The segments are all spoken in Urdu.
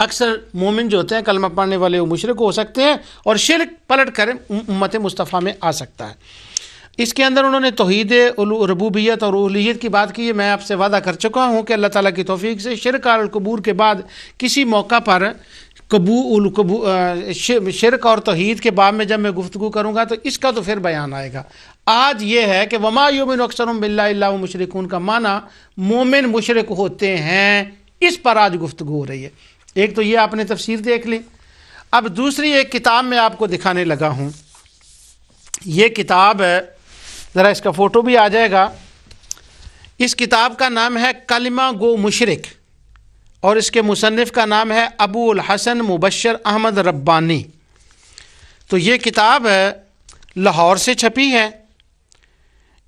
اکثر مومن جو ہوتے ہیں کلمہ پڑھنے والے وہ مشرک ہو سکتے ہیں اور شرک پلٹ کر امت مصطفیٰ میں آ سکتا ہے۔ اس کے اندر انہوں نے توحید ربوبیت اور الوہیت کی بات کی ہے۔ میں آپ سے وعدہ کر چکا ہوں کہ اللہ تعالیٰ کی توفیق سے شرک اور القبور کے بعد کسی موقع پر شرک اور توحید کے باب میں جب میں گفتگو کروں گا تو اس کا تو پھر بیان آئے گا۔ آج یہ ہے کہ وما یؤمن اکثرهم باللہ الا وهم مشرکون کا معنی مومن مشرک ہوتے ہیں، اس پر آج گفتگو ہو رہی ہے۔ ایک تو یہ آپ نے تفسیر دیکھ لی۔ اب دوسری ایک کتاب میں آپ کو دکھانے لگا ہوں۔ یہ کتاب ہے، ذرا اس کا فوٹو بھی آ جائے گا۔ اس کتاب کا نام ہے کلمہ گو مشرک اور اس کے مصنف کا نام ہے ابو الحسن مبشر احمد ربانی۔ تو یہ کتاب لاہور سے چھپی ہے،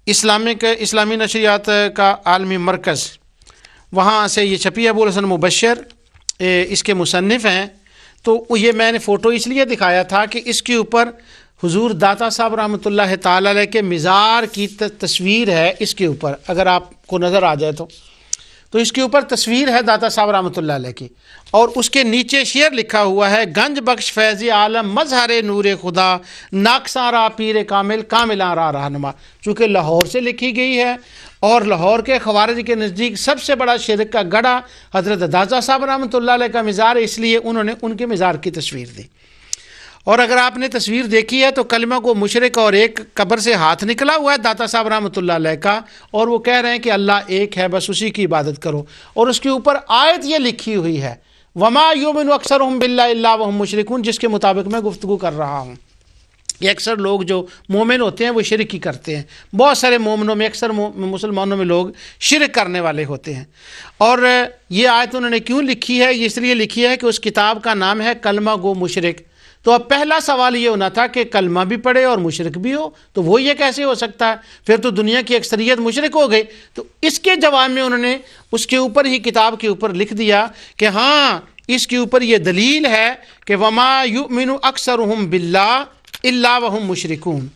اسلامی نشریات کا عالمی مرکز، وہاں سے یہ چھپی ہے۔ ابو الحسن مبشر اس کے مصنف ہیں۔ تو یہ میں نے فوٹو اس لیے دکھایا تھا کہ اس کے اوپر حضور داتا صاحب رحمۃ اللہ تعالی علیہ کے مزار کی تصویر ہے۔ اس کے اوپر اگر آپ کو نظر آ جائے تو اس کے اوپر تصویر ہے داتا صاحب رحمۃ اللہ علیہ کی، اور اس کے نیچے شعر لکھا ہوا ہے، گنج بخش فیض عالم مظہر نور خدا، ناکسارا پیر کامل کاملاں راہ رہنما۔ چونکہ لاہور سے لکھی گئی ہے اور لاہور کے خوارج کے نزدیک سب سے بڑا شرک کا گڑھا حضرت داتا صاحب رحمۃ اللہ علیہ کا مزار ہے، اس لیے انہوں نے ان کے مزار کی تصویر دی۔ اور اگر آپ نے تصویر دیکھی ہے تو کلمہ کو مشرک اور ایک قبر سے ہاتھ نکلا ہوا ہے داتا صاحب رحمۃ اللہ علیہ کا، اور وہ کہہ رہے ہیں کہ اللہ ایک ہے، بس اسی کی عبادت کرو۔ اور اس کے اوپر آیت یہ لکھی ہوئی ہے وما یؤمن اکثرهم باللہ الا وهم مشرکون، جس کے مطابق میں گفتگو کر رہا ہوں۔ یہ اکثر لوگ جو مومن ہوتے ہیں وہ شرک ہی کرتے ہیں۔ بہت سارے مومنوں میں، اکثر مسلمانوں میں لوگ شرک کرنے والے ہوتے ہیں۔ اور یہ آیت انہوں نے کیوں لکھی ہے؟ یہ اس لیے لکھی ہے کہ اس کتاب کا نام ہے کلمہ گو مشرک۔ تو اب پہلا سوال یہ ہونا تھا کہ کلمہ بھی پڑھے اور مشرک بھی ہو، تو وہ یہ کیسے ہو سکتا ہے؟ پھر تو دنیا کی اکثریت مشرک ہو گئی۔ تو اس کے جواب میں انہوں نے اس کے اوپر ہی کتاب کے اوپر لکھ دیا کہ ہاں اس کے اوپر یہ دلیل ہے کہ وما یؤمن اکثرهم باللہ الا وهم مشرکون۔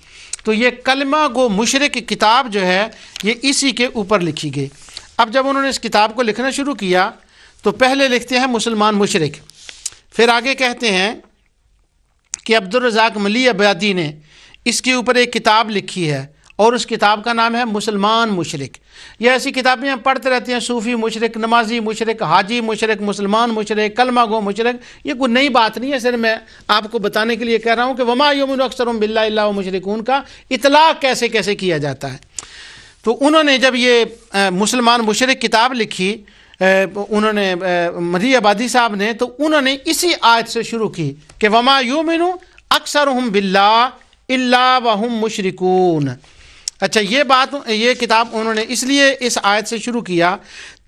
تو یہ کلمہ گو مشرک کتاب جو ہے یہ اسی کے اوپر لکھی گئی۔ اب جب انہوں نے اس کتاب کو لکھنا شروع کیا تو پہلے لکھتے ہیں مسلمان مشرک، پھر آگے کہتے ہیں کہ عبدالرزاق ملی عبادی نے اس کے اوپر ایک کتاب لکھی ہے اور اس کتاب کا نام ہے مسلمان مشرک۔ یہ ایسی کتابیں ہم پڑھتے رہتے ہیں، صوفی مشرک، نمازی مشرک، حاجی مشرک، مسلمان مشرک، کلمہ گو مشرک۔ یہ کوئی نئی بات نہیں ہے، صرف میں آپ کو بتانے کے لیے کہہ رہا ہوں کہ وما یؤمن اکثرهم باللہ الا وهم مشرکون کا اطلاق کیسے کیسے کیا جاتا ہے۔ تو انہوں نے جب یہ مسلمان مشرک کتاب لکھی، انہوں نے مدی عبادی صاحب نے، تو انہوں نے اسی آیت سے شروع کی کہ وما یؤمن اکثرهم باللہ الا وهم مشرکون۔ اچھا، یہ کتاب انہوں نے اس لیے اس آیت سے شروع کیا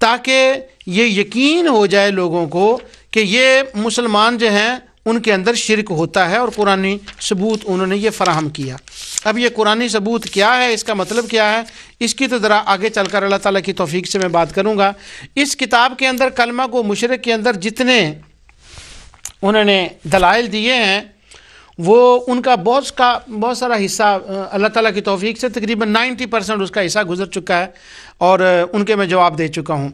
تاکہ یہ یقین ہو جائے لوگوں کو کہ یہ مسلمان جو ہیں ان کے اندر شرک ہوتا ہے، اور قرآنی ثبوت انہوں نے یہ فراہم کیا۔ اب یہ قرآنی ثبوت کیا ہے، اس کا مطلب کیا ہے، اس کی تو ذرا آگے چل کر اللہ تعالیٰ کی توفیق سے میں بات کروں گا۔ اس کتاب کے اندر کلمہ کو مشرک کے اندر جتنے انہوں نے دلائل دیے ہیں وہ ان کا بہت سارا حصہ اللہ تعالیٰ کی توفیق سے تقریباً 90% اس کا حصہ گزر چکا ہے اور ان کے میں جواب دے چکا ہوں۔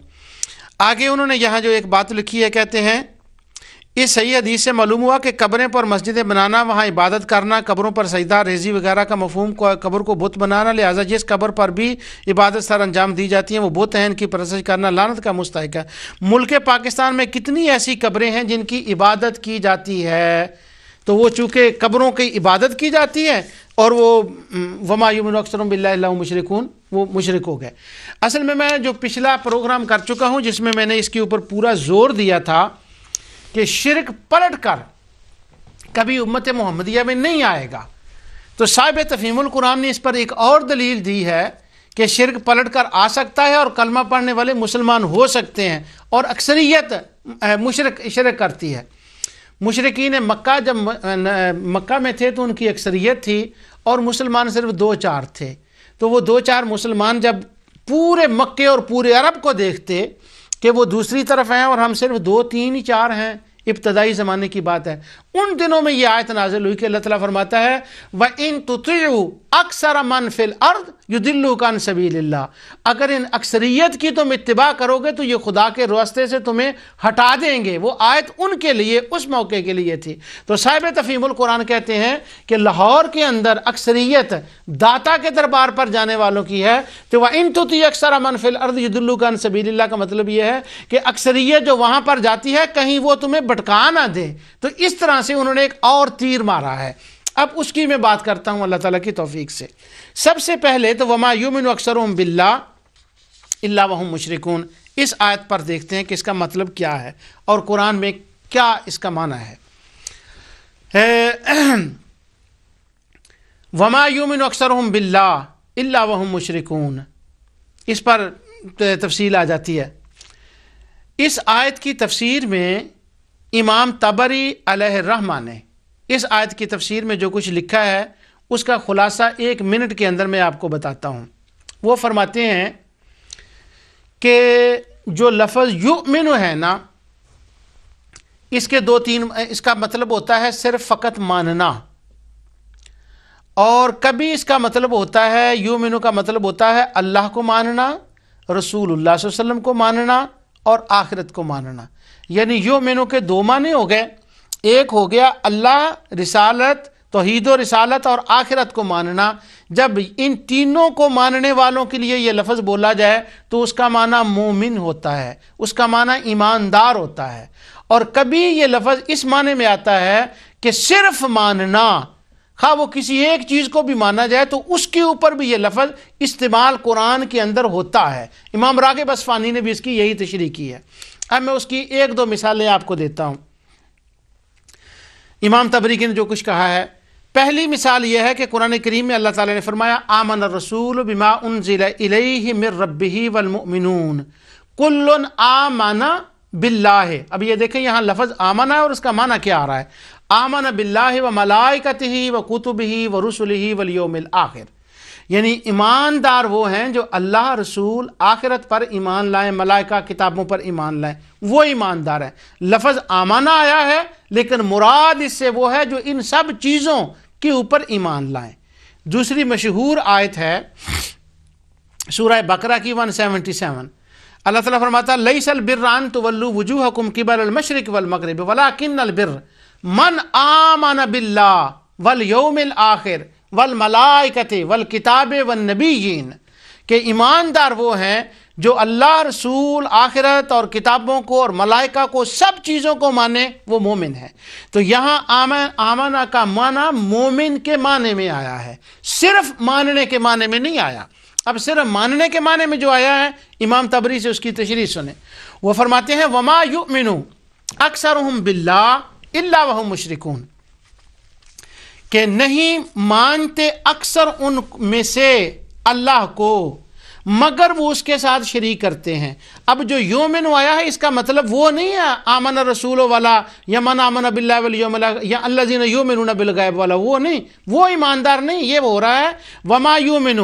آگے انہوں نے یہاں جو ایک بات لکھی ہے، کہتے ہیں اس صحیح حدیث سے معلوم ہوا کہ قبریں پر مسجدیں بنانا، وہاں عبادت کرنا، قبروں پر سجدہ ریزی وغیرہ کا مفہوم قبر کو بت بنانا، لہٰذا جس قبر پر بھی عبادت سر انجام دی جاتی ہیں وہ بت ہیں، ان کی پرستش کرنا لعنت کا مستحق ہے۔ ملک پاکستان میں کتنی ایسی قبریں ہیں جن کی عبادت کی جاتی ہے؟ تو وہ چونکہ قبروں کی عبادت کی جاتی ہے اور وہ وما یؤمن اکثرهم باللہ الا وهم مشرکون، وہ مشرک ہو گئے۔ اصل میں جو پچھلا پروگرام کر چکا ہوں جس میں نے اس کے اوپر پورا زور دیا تھا کہ شرک پلٹ کر کبھی امت محمدیہ میں نہیں آئے گا، تو صاحب تفہیم القرآن نے اس پر ایک اور دلیل دی ہے کہ شرک پلٹ کر آ سکتا ہے اور کلمہ پڑھنے والے مسلمان ہو سکتے ہیں، اور اکثریت شرک کرتی ہے۔ مشرکین مکہ جب مکہ میں تھے تو ان کی اکثریت تھی اور مسلمان صرف 2-4 تھے، تو وہ 2-4 مسلمان جب پورے مکے اور پورے عرب کو دیکھتے کہ وہ دوسری طرف ہیں اور ہم صرف 2-3-4 ہیں، ابتدائی زمانے کی بات ہے، ان دنوں میں یہ آیت نازل ہوئی کہ اللہ تعالیٰ فرماتا ہے وَإِن تُطِيعُوا أَكْثَرَ مَنْ فِي الْأَرْضِ یضلوک عن سبیل اللہ، اگر ان اکثریت کی تم اتباع کرو گے تو یہ خدا کے راستے سے تمہیں ہٹا دیں گے۔ وہ آیت ان کے لیے اس موقع کے لیے تھی۔ تو صاحب تفہیم القرآن کہتے ہیں کہ لاہور کے اندر اکثریت داتا کے دربار پر جانے والوں کی ہے، تو وَإِن تُطِعْ أَكْثَرَ مَنْ فِي الْأَرْضِ يُضِلُّوكَ عَنْ سَبِيلِ اللَّهِ کا مطلب یہ ہے کہ اکثریت جو وہاں پر جاتی ہے کہیں وہ تمہیں بھٹکا نہ دے۔ تو اس طرح سے انہوں نے ایک اور تیر مارا ہے۔ اب اس کی میں بات کرتا ہوں اللہ تعالیٰ کی توفیق سے۔ سب سے پہلے تو وَمَا يُؤْمِنُ أَكْثَرُهُم بِاللَّهِ إِلَّا وَهُم مُشْرِكُونَ، اس آیت پر دیکھتے ہیں کہ اس کا مطلب کیا ہے اور قرآن میں کیا اس کا معنی ہے۔ وَمَا يُؤْمِنُ أَكْثَرُهُم بِاللَّهِ إِلَّا وَهُم مُشْرِكُونَ، اس پر تفصیل آ جاتی ہے۔ اس آیت کی تفسیر میں امام طبری علیہ الرحمہ نے اس آیت کی تفسیر میں جو کچھ لکھا ہے اس کا خلاصہ 1 منٹ کے اندر میں آپ کو بتاتا ہوں۔ وہ فرماتے ہیں کہ جو لفظ یؤمن ہے نا، اس کے 2-3 اس کا مطلب ہوتا ہے صرف فقط ماننا، اور کبھی اس کا مطلب ہوتا ہے یؤمن کا مطلب ہوتا ہے اللہ کو ماننا، رسول اللہ صلی اللہ علیہ وسلم کو ماننا اور آخرت کو ماننا۔ یعنی یؤمن کے 2 معنی ہو گئے، ایک ہو گیا اللہ، رسالت، توحید و رسالت اور آخرت کو ماننا۔ جب ان تینوں کو ماننے والوں کے لیے یہ لفظ بولا جائے تو اس کا معنی مومن ہوتا ہے، اس کا معنی ایماندار ہوتا ہے۔ اور کبھی یہ لفظ اس معنی میں آتا ہے کہ صرف ماننا، خواہ وہ کسی ایک چیز کو بھی مانا جائے تو اس کے اوپر بھی یہ لفظ استعمال قرآن کے اندر ہوتا ہے۔ امام راغب اصفہانی نے بھی اس کی یہی تشریح کی ہے۔ اب میں اس کی 1-2 مثالیں آپ کو دیتا ہوں۔ امام طبری نے جو کچھ کہا ہے، پہلی مثال یہ ہے کہ قرآن کریم میں اللہ تعالیٰ نے فرمایا آمن الرسول بما انزل الیہ من ربہ والمؤمنون کل آمن باللہ۔ اب یہ دیکھیں یہاں لفظ آمن ہے اور اس کا معنی کیا آ رہا ہے، آمن باللہ وملائکتہ وکتبہ ورسلہ والیوم الآخر، یعنی ایماندار وہ ہیں جو اللہ، رسول، آخرت پر ایمان لائیں، ملائکہ، کتابوں پر ایمان لائیں، وہ ایماندار ہیں۔ لفظ آمانہ آیا ہے لیکن مراد اس سے وہ ہے جو ان سب چیزوں کے اوپر ایمان لائیں۔ دوسری مشہور آیت ہے سورہ بقرہ کی 177، اللہ تعالیٰ فرماتا ہے لیس البر ان تولوا وجوہکم قبل المشرق والمغرب ولکن البر من آمن باللہ والیوم الآخر والملائکۃ والکتاب والنبیین، کہ ایماندار وہ ہیں جو اللہ، رسول، آخرت اور کتابوں کو اور ملائکہ کو، سب چیزوں کو مانے، وہ مومن ہے۔ تو یہاں آمنہ کا معنی مومن کے معنی میں آیا ہے، صرف ماننے کے معنی میں نہیں آیا۔ اب صرف ماننے کے معنی میں جو آیا ہے امام طبری سے اس کی تشریح سنیں۔ وہ فرماتے ہیں وما یؤمن اکثرهم باللہ الا وهم مشرکون، کہ نہیں مانتے اکثر ان میں سے اللہ کو مگر وہ اس کے ساتھ شریک کرتے ہیں۔ اب جو یومن آیا ہے اس کا مطلب وہ نہیں ہے آمن الرسول والا یا من آمن باللہ والیوم الآخر یا الذین یؤمنون بالغیب والا، وہ نہیں، وہ ایماندار نہیں۔ یہ ہو رہا ہے وما یؤمن،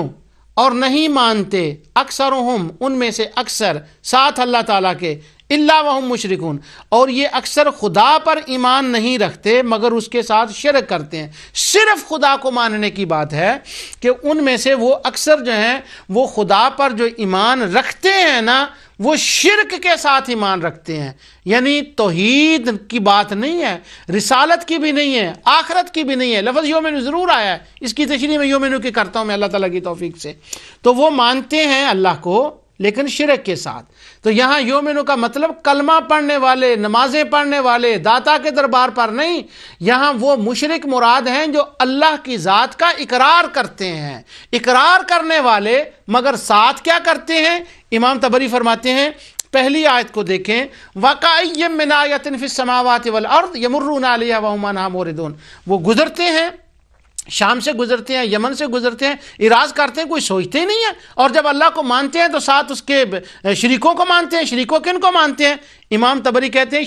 اور نہیں مانتے اکثرہم ان میں سے اکثر ساتھ اللہ تعالیٰ کے، الا وہم مشرکون، اور یہ اکثر خدا پر ایمان نہیں رکھتے مگر اس کے ساتھ شرک کرتے ہیں۔ صرف خدا کو ماننے کی بات ہے کہ ان میں سے وہ اکثر جو ہیں وہ خدا پر جو ایمان رکھتے ہیں نا، وہ شرک کے ساتھ ایمان رکھتے ہیں۔ یعنی توحید کی بات نہیں ہے، رسالت کی بھی نہیں ہے، آخرت کی بھی نہیں ہے۔ لفظ یومن ضرور آیا ہے، اس کی تشریح میں یومن کی کرتا ہوں میں اللہ تعالیٰ کی توفیق سے۔ تو وہ مانتے ہیں اللہ کو لیکن شرک کے ساتھ۔ تو یہاں یومن کا مطلب کلمہ پڑھنے والے، نمازیں پڑھنے والے، داتا کے دربار پر نہیں، یہاں وہ مشرک مراد ہیں جو اللہ کی ذات کا اقرار کرتے ہیں، اقرار کرنے والے مگر ساتھ کیا کرتے ہیں؟ امام طبری فرماتے ہیں پہلی آیت کو دیکھیں، وَكَأَيٍّ مِّنْ آیَةٍ فِي السَّمَاوَاتِ وَالْأَرْضِ يَمُرُّونَ عَلَيْهَا وَهُمْ عَنْهَا مُعْرِضُونَ، وہ گزرتے ہیں، شام سے گزرتے ہیں، یمن سے گزرتے ہیں، اعراض کرتے ہیں، کوئی سوچتے ہی نہیں ہے۔ اور جب اللہ کو مانتے ہیں تو ساتھ اس کے شریکوں کو مانتے ہیں۔ شریکوں کن کو مانتے ہیں؟ امام طبری کہتے ہیں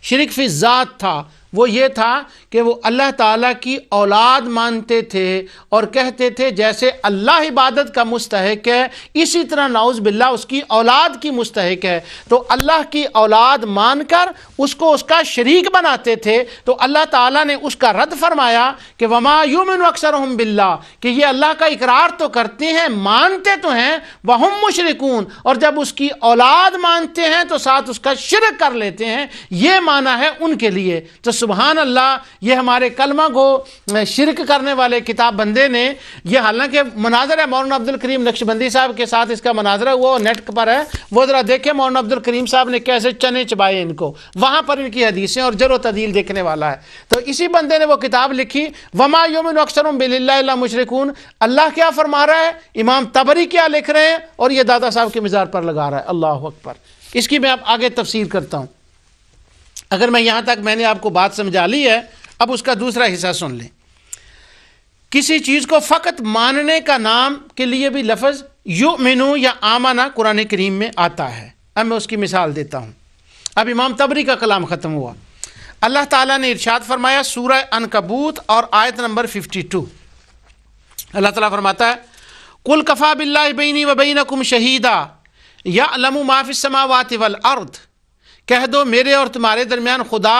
شرک فی ذات تھا، وہ یہ تھا کہ وہ اللہ تعالیٰ کی اولاد مانتے تھے اور کہتے تھے جیسے اللہ عبادت کا مستحق ہے اسی طرح نعوذ باللہ اس کی اولاد کی مستحق ہے، تو اللہ کی اولاد مان کر اس کو اس کا شریک بناتے تھے۔ تو اللہ تعالیٰ نے اس کا رد فرمایا کہ وما یؤمن اکثرہم باللہ، کہ یہ اللہ کا اقرار تو کرتے ہیں، مانتے تو ہیں، وہم مشرکون، اور جب اس کی اولاد مانتے ہیں تو ساتھ اس کا شرک کر لیتے ہیں، یہ معنی ہے ان کے لیے۔ تو سبحان اللہ، یہ ہمارے کلمہ کو شرک کرنے والے کتاب بندے نے، یہ حالانکہ مناظر ہے مولانا عبد الکریم نقشبندی صاحب کے ساتھ اس کا مناظرہ وہ نیٹ پر ہے، وہ ذرا دیکھیں مولانا عبد الکریم صاحب نے کیسے چنے چبائے ان کو، وہاں پر ان کی حدیثیں اور جر و تعدیل دیکھنے والا ہے۔ تو اسی بندے نے وہ کتاب لکھی وما یؤمن اکثرہم باللہ الا مشرکون، اللہ کیا فرما رہا ہے، امام طبری کیا لکھ رہے ہیں، اور یہ دادا صاحب کے مزار پر لگا رہا ہے۔ اللہ اکبر۔ اس کی میں اب آگے تفسیر کرتا ہوں۔ اگر میں یہاں تک میں نے آپ کو بات سمجھا لی ہے، اب اس کا دوسرا حصہ سن لیں۔ کسی چیز کو فقط ماننے کا نام کے لیے بھی لفظ یؤمنو یا آمنا قرآن کریم میں آتا ہے۔ اب میں اس کی مثال دیتا ہوں۔ اب امام طبری کا کلام ختم ہوا۔ اللہ تعالیٰ نے ارشاد فرمایا سورہ عنکبوت اور آیت نمبر 52، اللہ تعالیٰ فرماتا ہے قُلْ كَفَى بِاللَّهِ بَيْنِي وَبَيْنَكُمْ شَهِيدًا يَعْلَمُ مَا فِي السَّمَاوَاتِ وَالْأَرْضِ، کہہ دو میرے اور تمہارے درمیان خدا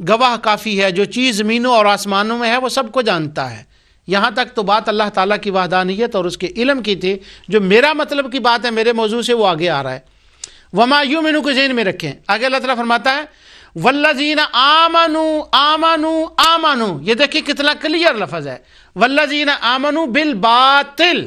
گواہ کافی ہے، جو چیز زمینوں اور آسمانوں میں ہے وہ سب کو جانتا ہے۔ یہاں تک تو بات اللہ تعالیٰ کی وحدانیت اور اس کے علم کی تھی، جو میرا مطلب کی بات ہے میرے موضوع سے وہ آگے آ رہا ہے۔ وما یؤمنو کو ذہن میں رکھیں، آگے اللہ تعالیٰ فرماتا ہے والذین آمنوا آمنوا آمنوا، یہ دیکھیں کتنا کلیئر لفظ ہے، والذین آمنوا بالباطل،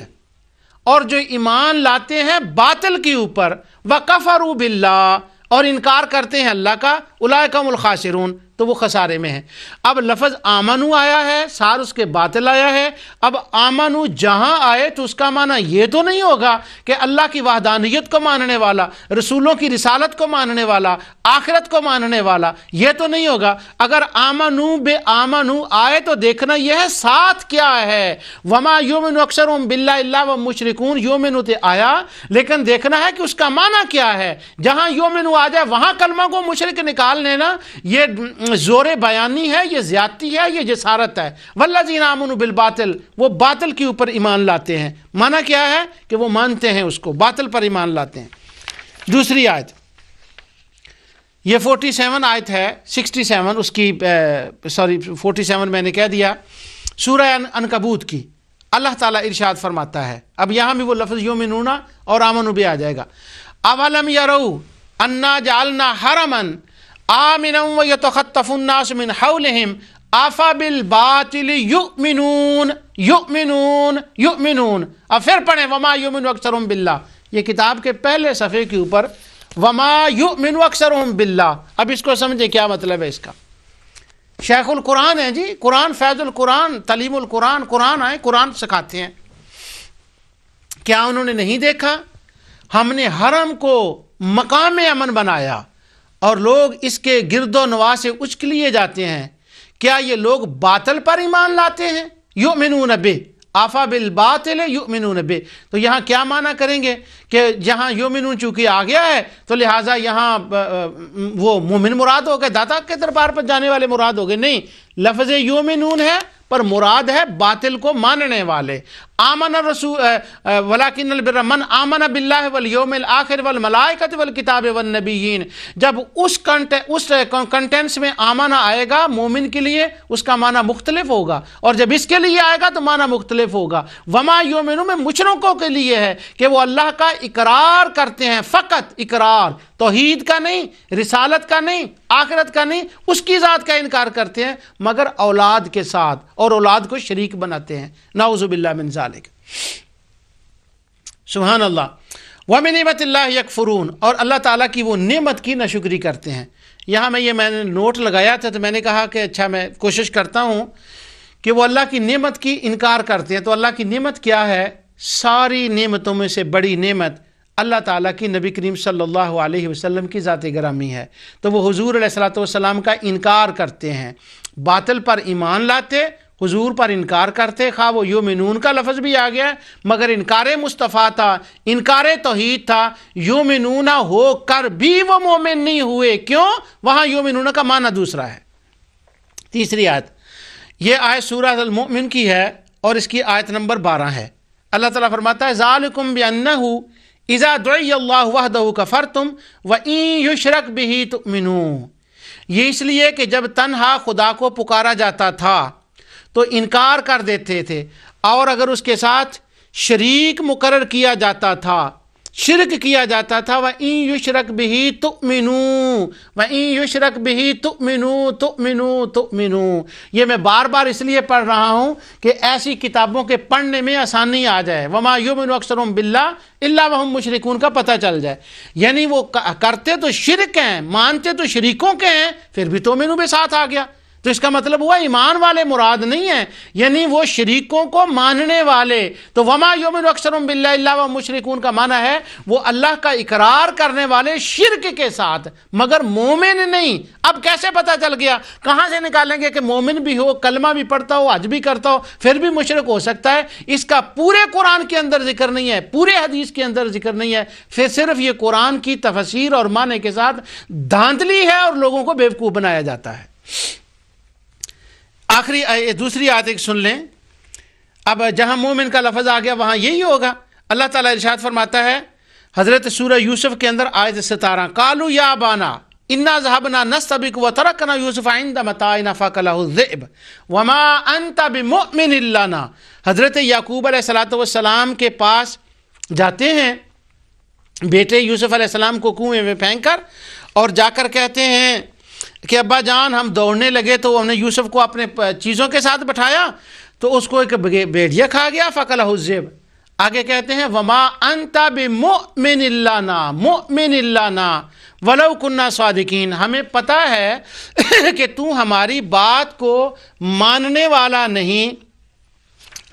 اور جو ایمان لاتے ہیں باطل کے اوپر، وکفروا باللہ، اور انکار کرتے ہیں اللہ کا، اولئک هم الخاسرون، تو وہ خسارے میں ہیں۔ اب لفظ آمنو آیا ہے، سار اس کے باطل آیا ہے۔ اب آمنو جہاں آئے تو اس کا معنی یہ تو نہیں ہوگا کہ اللہ کی وحدانیت کو ماننے والا، رسولوں کی رسالت کو ماننے والا، آخرت کو ماننے والا، یہ تو نہیں ہوگا۔ اگر آمنو بے آمنو آئے تو دیکھنا یہ ہے ساتھ کیا ہے، وما یؤمن اکثرہم باللہ الا وہم مشرکون، یؤمنو تے آیا لیکن دیکھنا ہے کہ اس کا معنی کیا ہے۔ جہاں یؤمنو آ جائے وہاں کلمہ کو مشرک نکال لینا یہ زور بیانی ہے، یہ زیادتی ہے، یہ جسارت ہے۔ والذین آمنوا بالباطل، وہ باطل کے اوپر ایمان لاتے ہیں۔ معنی کیا ہے کہ وہ مانتے ہیں اس کو، باطل پر ایمان لاتے ہیں۔ دوسری آیت، یہ 47 آیت ہے، 67 اس کی 47 میں نے کہہ دیا، سورہ عنکبوت کی۔ اللہ تعالیٰ ارشاد فرماتا ہے، اب یہاں بھی وہ لفظ یؤمنون اور آمنوا بھی آ جائے گا۔ اولم یروا انا جعلنا حرما آمنا ویتخطف الناس من حولهم افبالباطل یؤمنون یؤمنون یؤمنون۔ اب پھر پڑھیں وما یؤمن اکثرہم باللہ، یہ کتاب کے پہلے صفحے کے اوپر وما یؤمن اکثرہم باللہ۔ اب اس کو سمجھے کیا مطلب ہے اس کا۔ شیخ القرآن ہے جی، قرآن فیض القرآن، تعلیم القرآن، قرآن آئے قرآن سکھاتے ہیں۔ کیا انہوں نے نہیں دیکھا ہم نے حرم کو مقام امن بنایا اور لوگ اس کے گرد و نواح سے اچک لیے جاتے ہیں، کیا یہ لوگ باطل پر ایمان لاتے ہیں؟ یؤمنون بہ، آفا بالباطل یؤمنون بہ، تو یہاں کیا معنی کریں گے کہ جہاں یؤمنون چونکہ آ گیا ہے تو لہٰذا یہاں وہ مومن مراد ہو گئے، داتا کے دربار پر جانے والے مراد ہو گئے؟ نہیں، لفظ یؤمنون ہے پر مراد ہے باطل کو ماننے والے۔ آمن الرسول ولکن البر من آمن باللہ والیوم الآخر والملائکۃ والکتاب والنبیین، جب اس کنٹینس میں آمنہ آئے گا مومن کے لیے اس کا معنی مختلف ہوگا، اور جب اس کے لیے آئے گا تو معنی مختلف ہوگا۔ وما یؤمنون میں مشرکوں کے لیے ہے کہ وہ اللہ کا اقرار کرتے ہیں، فقط اقرار، توحید کا نہیں، رسالت کا نہیں، آخرت کا نہیں، اس کی ذات کا انکار کرتے ہیں مگر اولاد کے ساتھ، اور اولاد کو شریک بناتے ہیں۔ نعوذ باللہ من ذالک۔ سبحان اللہ۔ وَبِنِعْمَتِ اللَّهِ يَكْفُرُونَ، اور اللہ تعالیٰ کی وہ نعمت کی ناشکری کرتے ہیں۔ یہاں میں نے نوٹ لگایا تھا تو میں نے کہا کہ اچھا میں کوشش کرتا ہوں کہ وہ اللہ کی نعمت کی انکار کرتے ہیں۔ تو اللہ کی نعمت کیا ہے؟ ساری نعمتوں میں سے بڑی نعمت اللہ تعالیٰ کی نبی کریم صلی اللہ علیہ وسلم کی ذات گرامی ہے۔ تو وہ حضور علیہ الصلوۃ والسلام کا انکار کرتے ہیں، باطل پر ایمان لاتے، حضور پر انکار کرتے، خواہ وہ یومنون کا لفظ بھی آ گیا ہے مگر انکار مصطفیٰ تھا، انکار توحید تھا، یومنون ہو کر بھی وہ مومن نہیں ہوئے. کیوں؟ وہاں یومنون کا معنی دوسرا ہے. تیسری آیت، یہ آیت سورہ المؤمن کی ہے اور اس کی آیت نمبر 12 ہے. اللہ تعالیٰ فرماتا ہے ذالکم بأنہ اذا دعی اللہ وحدہ کفرتم وان یشرک بہ تؤمنون. یہ اس لیے کہ جب تنہا خدا کو پکارا جاتا تھا تو انکار کر دیتے تھے، اور اگر اس کے ساتھ شریک مقرر کیا جاتا تھا، شرک کیا جاتا تھا، وَإِن يُشْرَكْ بِهِ تُؤْمِنُوا وَإِن يُشْرَكْ بِهِ تُؤْمِنُوا. یہ میں بار بار اس لیے پڑھ رہا ہوں کہ ایسی کتابوں کے پڑھنے میں آسانی آ جائے. وَمَا يُؤْمِنُ أَكْثَرُهُم بِاللَّهِ إِلَّا وَهُم مُشْرِكُونَ کا پتہ چل جائے. یعنی وہ کرتے تو شرک ہیں، مانتے تو شریکوں کے ہیں، پھر بھی تؤمنوا بھی ساتھ آ گیا. تو اس کا مطلب ہوا ایمان والے مراد نہیں ہیں، یعنی وہ شریکوں کو ماننے والے. تو وما یؤمن اکثرهم باللہ الا وهم مشرکون کا معنی ہے وہ اللہ کا اقرار کرنے والے شرک کے ساتھ، مگر مومن نہیں. اب کیسے پتہ چل گیا؟ کہاں سے نکالیں گے کہ مومن بھی ہو، کلمہ بھی پڑھتا ہو، حج بھی کرتا ہو، پھر بھی مشرک ہو سکتا ہے؟ اس کا پورے قرآن کے اندر ذکر نہیں ہے، پورے حدیث کے اندر ذکر نہیں ہے. پھر صرف یہ قرآن کی تفسیر اور معنی کے ساتھ دھاندلی ہے اور لوگوں کو بیوقوف بنایا جاتا ہے. آخری دوسری آیت ایک سن لیں. اب جہاں مومن کا لفظ آ گیا وہاں یہی ہوگا. اللہ تعالیٰ ارشاد فرماتا ہے حضرت سورہ یوسف کے اندر آیت 17، قالوا یا ابانا انا ذهبنا نستبق وتركنا یوسف عند متاعنا فاكله الذئب وما انت بمؤمن لنا. حضرت یعقوب علیہ السلام کے پاس جاتے ہیں بیٹے یوسف علیہ السلام کو کنویں میں پھینک کر، اور جا کر کہتے ہیں کہ ابا جان ہم دوڑنے لگے تو ہم نے یوسف کو اپنے چیزوں کے ساتھ بٹھایا تو اس کو ایک بھیڑیا کھا گیا، فَأَكَلَهُ الذِّئْبُ. آگے کہتے ہیں وَمَا أَنْتَ بِمُؤْمِنٍ لَنَا مُؤْمِنٍ لَنَا وَلَوْ كُنَّا صَادِقِينَ. ہمیں پتہ ہے کہ تو ہماری بات کو ماننے والا نہیں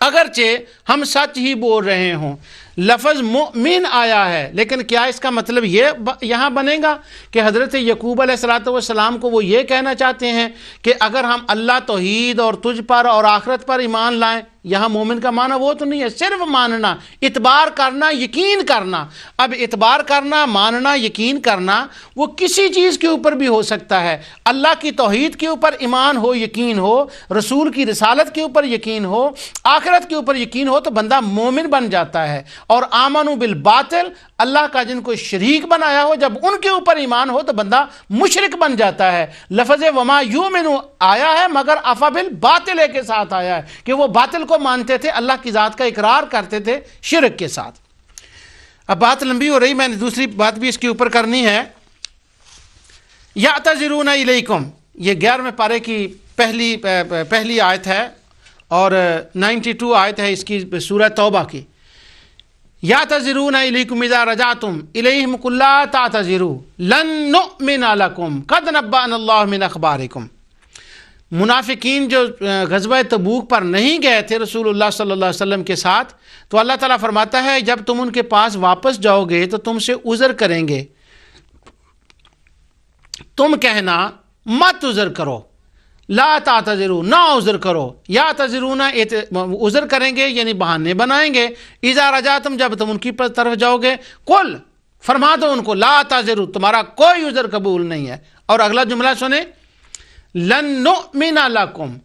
اگرچہ ہم سچ ہی بول رہے ہوں. لفظ مؤمن آیا ہے، لیکن کیا اس کا مطلب یہ یہاں بنے گا کہ حضرت یعقوب علیہ السلام کو وہ یہ کہنا چاہتے ہیں کہ اگر ہم اللہ، توحید اور تجھ پر اور آخرت پر ایمان لائیں؟ یہاں مومن کا معنی وہ تو نہیں ہے، صرف ماننا، اعتبار کرنا، یقین کرنا. اب اعتبار کرنا، ماننا، یقین کرنا وہ کسی چیز کے اوپر بھی ہو سکتا ہے. اللہ کی توحید کے اوپر ایمان ہو، یقین ہو، رسول کی رسالت کے اوپر یقین ہو، آخرت کے اوپر یقین ہو تو بندہ مومن بن جاتا ہے. اور آمنوا بالباطل، اللہ کا جن کو شریک بنایا ہو، جب ان کے اوپر ایمان ہو تو بندہ مشرک بن جاتا ہے. لفظ وما یؤمن آیا ہے مگر افا بالباطل کے ساتھ آیا ہے کہ وہ باطل کو مانتے تھے، اللہ کی ذات کا اقرار کرتے تھے شرک کے ساتھ. اب بات لمبی ہو رہی، میں نے دوسری بات بھی اس کے اوپر کرنی ہے. یعتذرون الیکم، یہ 11ویں پارے کی پہلی آیت ہے اور 92 آیت ہے اس کی سورہ توبہ کی. یعتذرون الیکم اذا رجعتم الیہم قل لا تعتذروا لن نؤمن لکم قد نبأنا اللہ من اخبارکم. منافقین جو غزوہ تبوک پر نہیں گئے تھے رسول اللہ صلی اللہ علیہ وسلم کے ساتھ، تو اللہ تعالیٰ فرماتا ہے جب تم ان کے پاس واپس جاؤ گے تو تم سے عذر کریں گے. تم کہنا مت عذر کرو، لا تعتذروا نہ عذر کرو، یعتذرون عذر کریں گے یعنی بہانے بنائیں گے. اذا رجعتم جب تم ان کی طرف جاؤ گے، قل فرما دو ان کو لا تعتذروا تمہارا کوئی عذر قبول نہیں ہے. اور اگلا جملہ سنیں، لن نؤمن لکم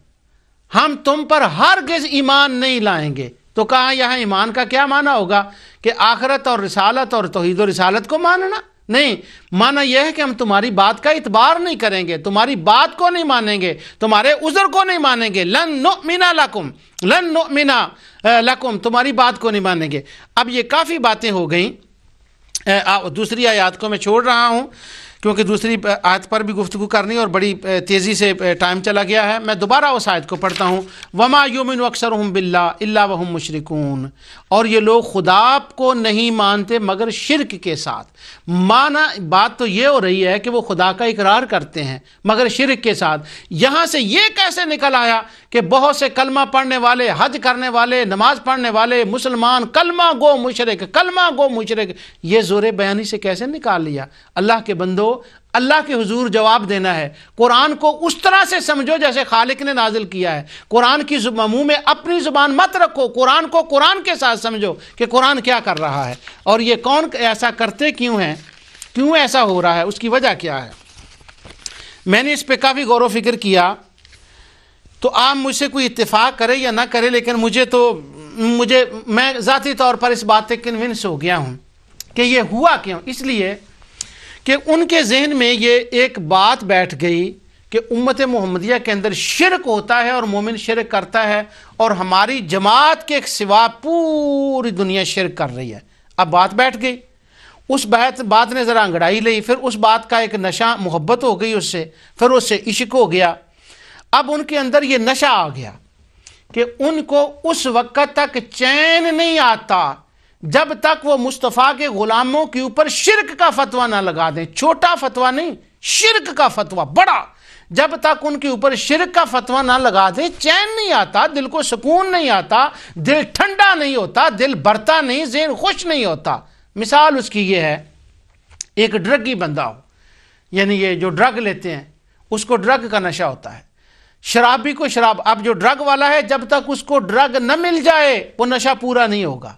ہم تم پر ہرگز ایمان نہیں لائیں گے. تو کہا یہاں ایمان کا کیا معنی ہوگا کہ آخرت اور رسالت اور توحید و رسالت کو ماننا؟ نہیں، معنی یہ ہے کہ ہم تمہاری بات کا اعتبار نہیں کریں گے، تمہاری بات کو نہیں مانیں گے، تمہارے عذر کو نہیں مانیں گے. لن نؤمن لکم لن نؤمن لکم تمہاری بات کو نہیں مانیں گے. اب یہ کافی باتیں ہو گئیں، دوسری آیات کو میں چھوڑ رہا ہوں کیونکہ دوسری آیت پر بھی گفتگو کرنی اور بڑی تیزی سے ٹائم چلا گیا ہے. میں دوبارہ اس آیت کو پڑھتا ہوں، وما یؤمن اکثرهم باللہ الا وهم مشرکون. اور یہ لوگ خدا کو نہیں مانتے مگر شرک کے ساتھ. معنی بات تو یہ ہو رہی ہے کہ وہ خدا کا اقرار کرتے ہیں مگر شرک کے ساتھ. یہاں سے یہ کیسے نکل آیا کہ بہت سے کلمہ پڑھنے والے، حج کرنے والے، نماز پڑھنے والے مسلمان کلمہ گو مشرک، کلمہ گو مشرک، یہ زور بیانی سے کیسے نکال لیا؟ اللہ کے بندو، دو، اللہ کے حضور جواب دینا ہے۔ قرآن کو اس طرح سے سمجھو جیسے خالق نے نازل کیا ہے۔ قرآن کی منہ میں اپنی زبان مت رکھو، قرآن کو قرآن کے ساتھ سمجھو کہ قرآن کیا کر رہا ہے اور یہ کون ایسا کرتے کیوں ہیں، کیوں ایسا ہو رہا ہے، اس کی وجہ کیا ہے۔ میں نے اس پہ کافی غور و فکر کیا، تو آپ مجھ سے کوئی اتفاق کرے یا نہ کرے، لیکن میں ذاتی طور پر اس بات سے کنونس ہو گیا ہوں کہ یہ ہوا کیوں۔ اس لیے کہ ان کے ذہن میں یہ ایک بات بیٹھ گئی کہ امت محمدیہ کے اندر شرک ہوتا ہے اور مومن شرک کرتا ہے، اور ہماری جماعت کے سوا پوری دنیا شرک کر رہی ہے۔ اب بات بیٹھ گئی، اس بات نے ذرا انگڑائی لی، پھر اس بات کا ایک نشہ، محبت ہو گئی اس سے، پھر اس سے عشق ہو گیا۔ اب ان کے اندر یہ نشہ آ گیا کہ ان کو اس وقت تک چین نہیں آتا جب تک وہ مصطفیٰ کے غلاموں کے اوپر شرک کا فتویٰ نہ لگا دیں۔ چھوٹا فتویٰ نہیں، شرک کا فتویٰ بڑا، جب تک ان کے اوپر شرک کا فتویٰ نہ لگا دیں چین نہیں آتا، دل کو سکون نہیں آتا، دل ٹھنڈا نہیں ہوتا، دل بھرتا نہیں، ذہن خوش نہیں ہوتا۔ مثال اس کی یہ ہے، ایک ڈرگی بندہ ہو، یعنی یہ جو ڈرگ لیتے ہیں اس کو ڈرگ کا نشہ ہوتا ہے، شرابی کو شراب۔ اب جو ڈرگ والا ہے جب تک اس کو ڈرگ نہ مل جائے وہ نشہ پورا نہیں ہوگا۔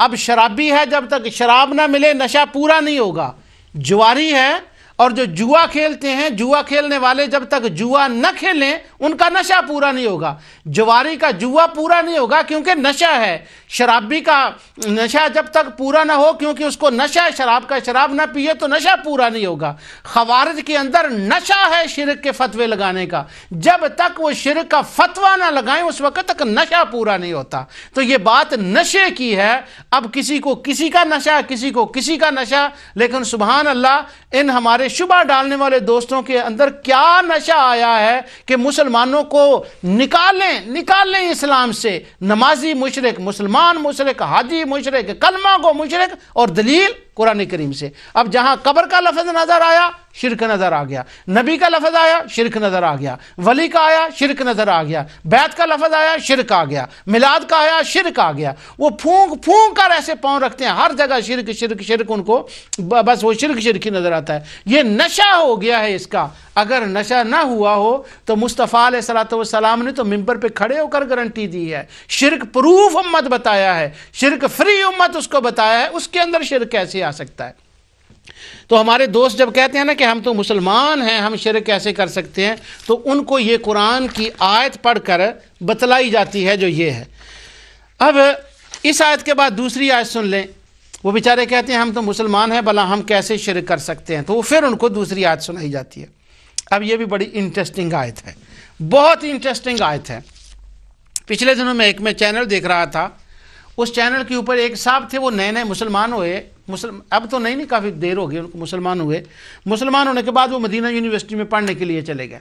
اب شرابی ہے جب تک شراب نہ ملے نشہ پورا نہیں ہوگا۔ جواری ہے، اور جو جوا کھیلتے ہیں، جوا کھیلنے والے جب تک جوا نہ کھیلیں ان کا نشہ پورا نہیں ہوگا۔ جواری کا جوا پورا نہیں ہوگا کیونکہ نشہ ہے۔ شرابی کا نشہ جب تک پورا نہ ہو کیونکہ اس کو نشہ ہے شراب کا، شراب نہ پیے تو نشہ پورا نہیں ہوگا۔ خوارج کے اندر نشہ ہے شرک کے فتوے لگانے کا، جب تک وہ شرک کا فتویٰ نہ لگائیں اس وقت تک نشہ پورا نہیں ہوتا۔ تو یہ بات نشے کی ہے۔ اب کسی کو کسی کا نشہ، کسی کو کسی کا نشہ، لیکن سبحان اللہ ان ہمارے شبہ ڈالنے والے دوستوں کے اندر کیا نشہ آیا ہے کہ مسلمانوں کو نکالیں اسلام سے۔ نمازی مشرک، مسلمان مشرک، حاجی مشرک، کلمہ کو مشرک، اور دلیل قرآن کریم سے۔ اب جہاں قبر کا لفظ نظر آیا شرک نظر آ گیا، نبی کا لفظ آیا شرک نظر آ گیا، ولی کا آیا شرک نظر آ گیا، بیعت کا لفظ آیا شرک آ گیا، میلاد کا آیا شرک آ گیا۔ وہ پھونک کر ایسے پاؤں رکھتے ہیں، ہر جگہ شرک شرک شرک، ان کو بس وہ شرک ہی نظر آتا ہے۔ یہ نشہ ہو گیا ہے اس کا۔ اگر نشہ نہ ہوا ہو تو مصطفیٰ علیہ الصلوۃ والسلام نے تو ممبر پہ کھڑے ہو کر گارنٹی دی ہے، شرک پروف امت بتایا ہے، شرک فری امت اس کو بتایا ہے، اس کے اندر شرک کیسے آ سکتا ہے؟ تو ہمارے دوست جب کہتے ہیں نا کہ ہم تو مسلمان ہیں، ہم شرک کیسے کر سکتے ہیں، تو ان کو یہ قرآن کی آیت پڑھ کر بتلائی جاتی ہے جو یہ ہے۔ اب اس آیت کے بعد دوسری آیت سن لیں۔ وہ بیچارے کہتے ہیں ہم تو مسلمان ہیں، بھلا ہم کیسے شرک کر سکتے ہیں، تو پھر ان کو دوسری آیت سنائی جاتی ہے۔ اب یہ بھی بڑی انٹرسٹنگ آیت ہے، بہت انٹرسٹنگ آیت ہے۔ پچھلے دنوں میں چینل دیکھ رہا تھا، اس چینل کے اوپر ایک صاحب تھے، وہ نئے مسلمان ہوئے، اب تو نہیں کافی دیر ہو گئی ان کو مسلمان ہوئے۔ مسلمان ہونے کے بعد وہ مدینہ یونیورسٹی میں پڑھنے کے لیے چلے گئے،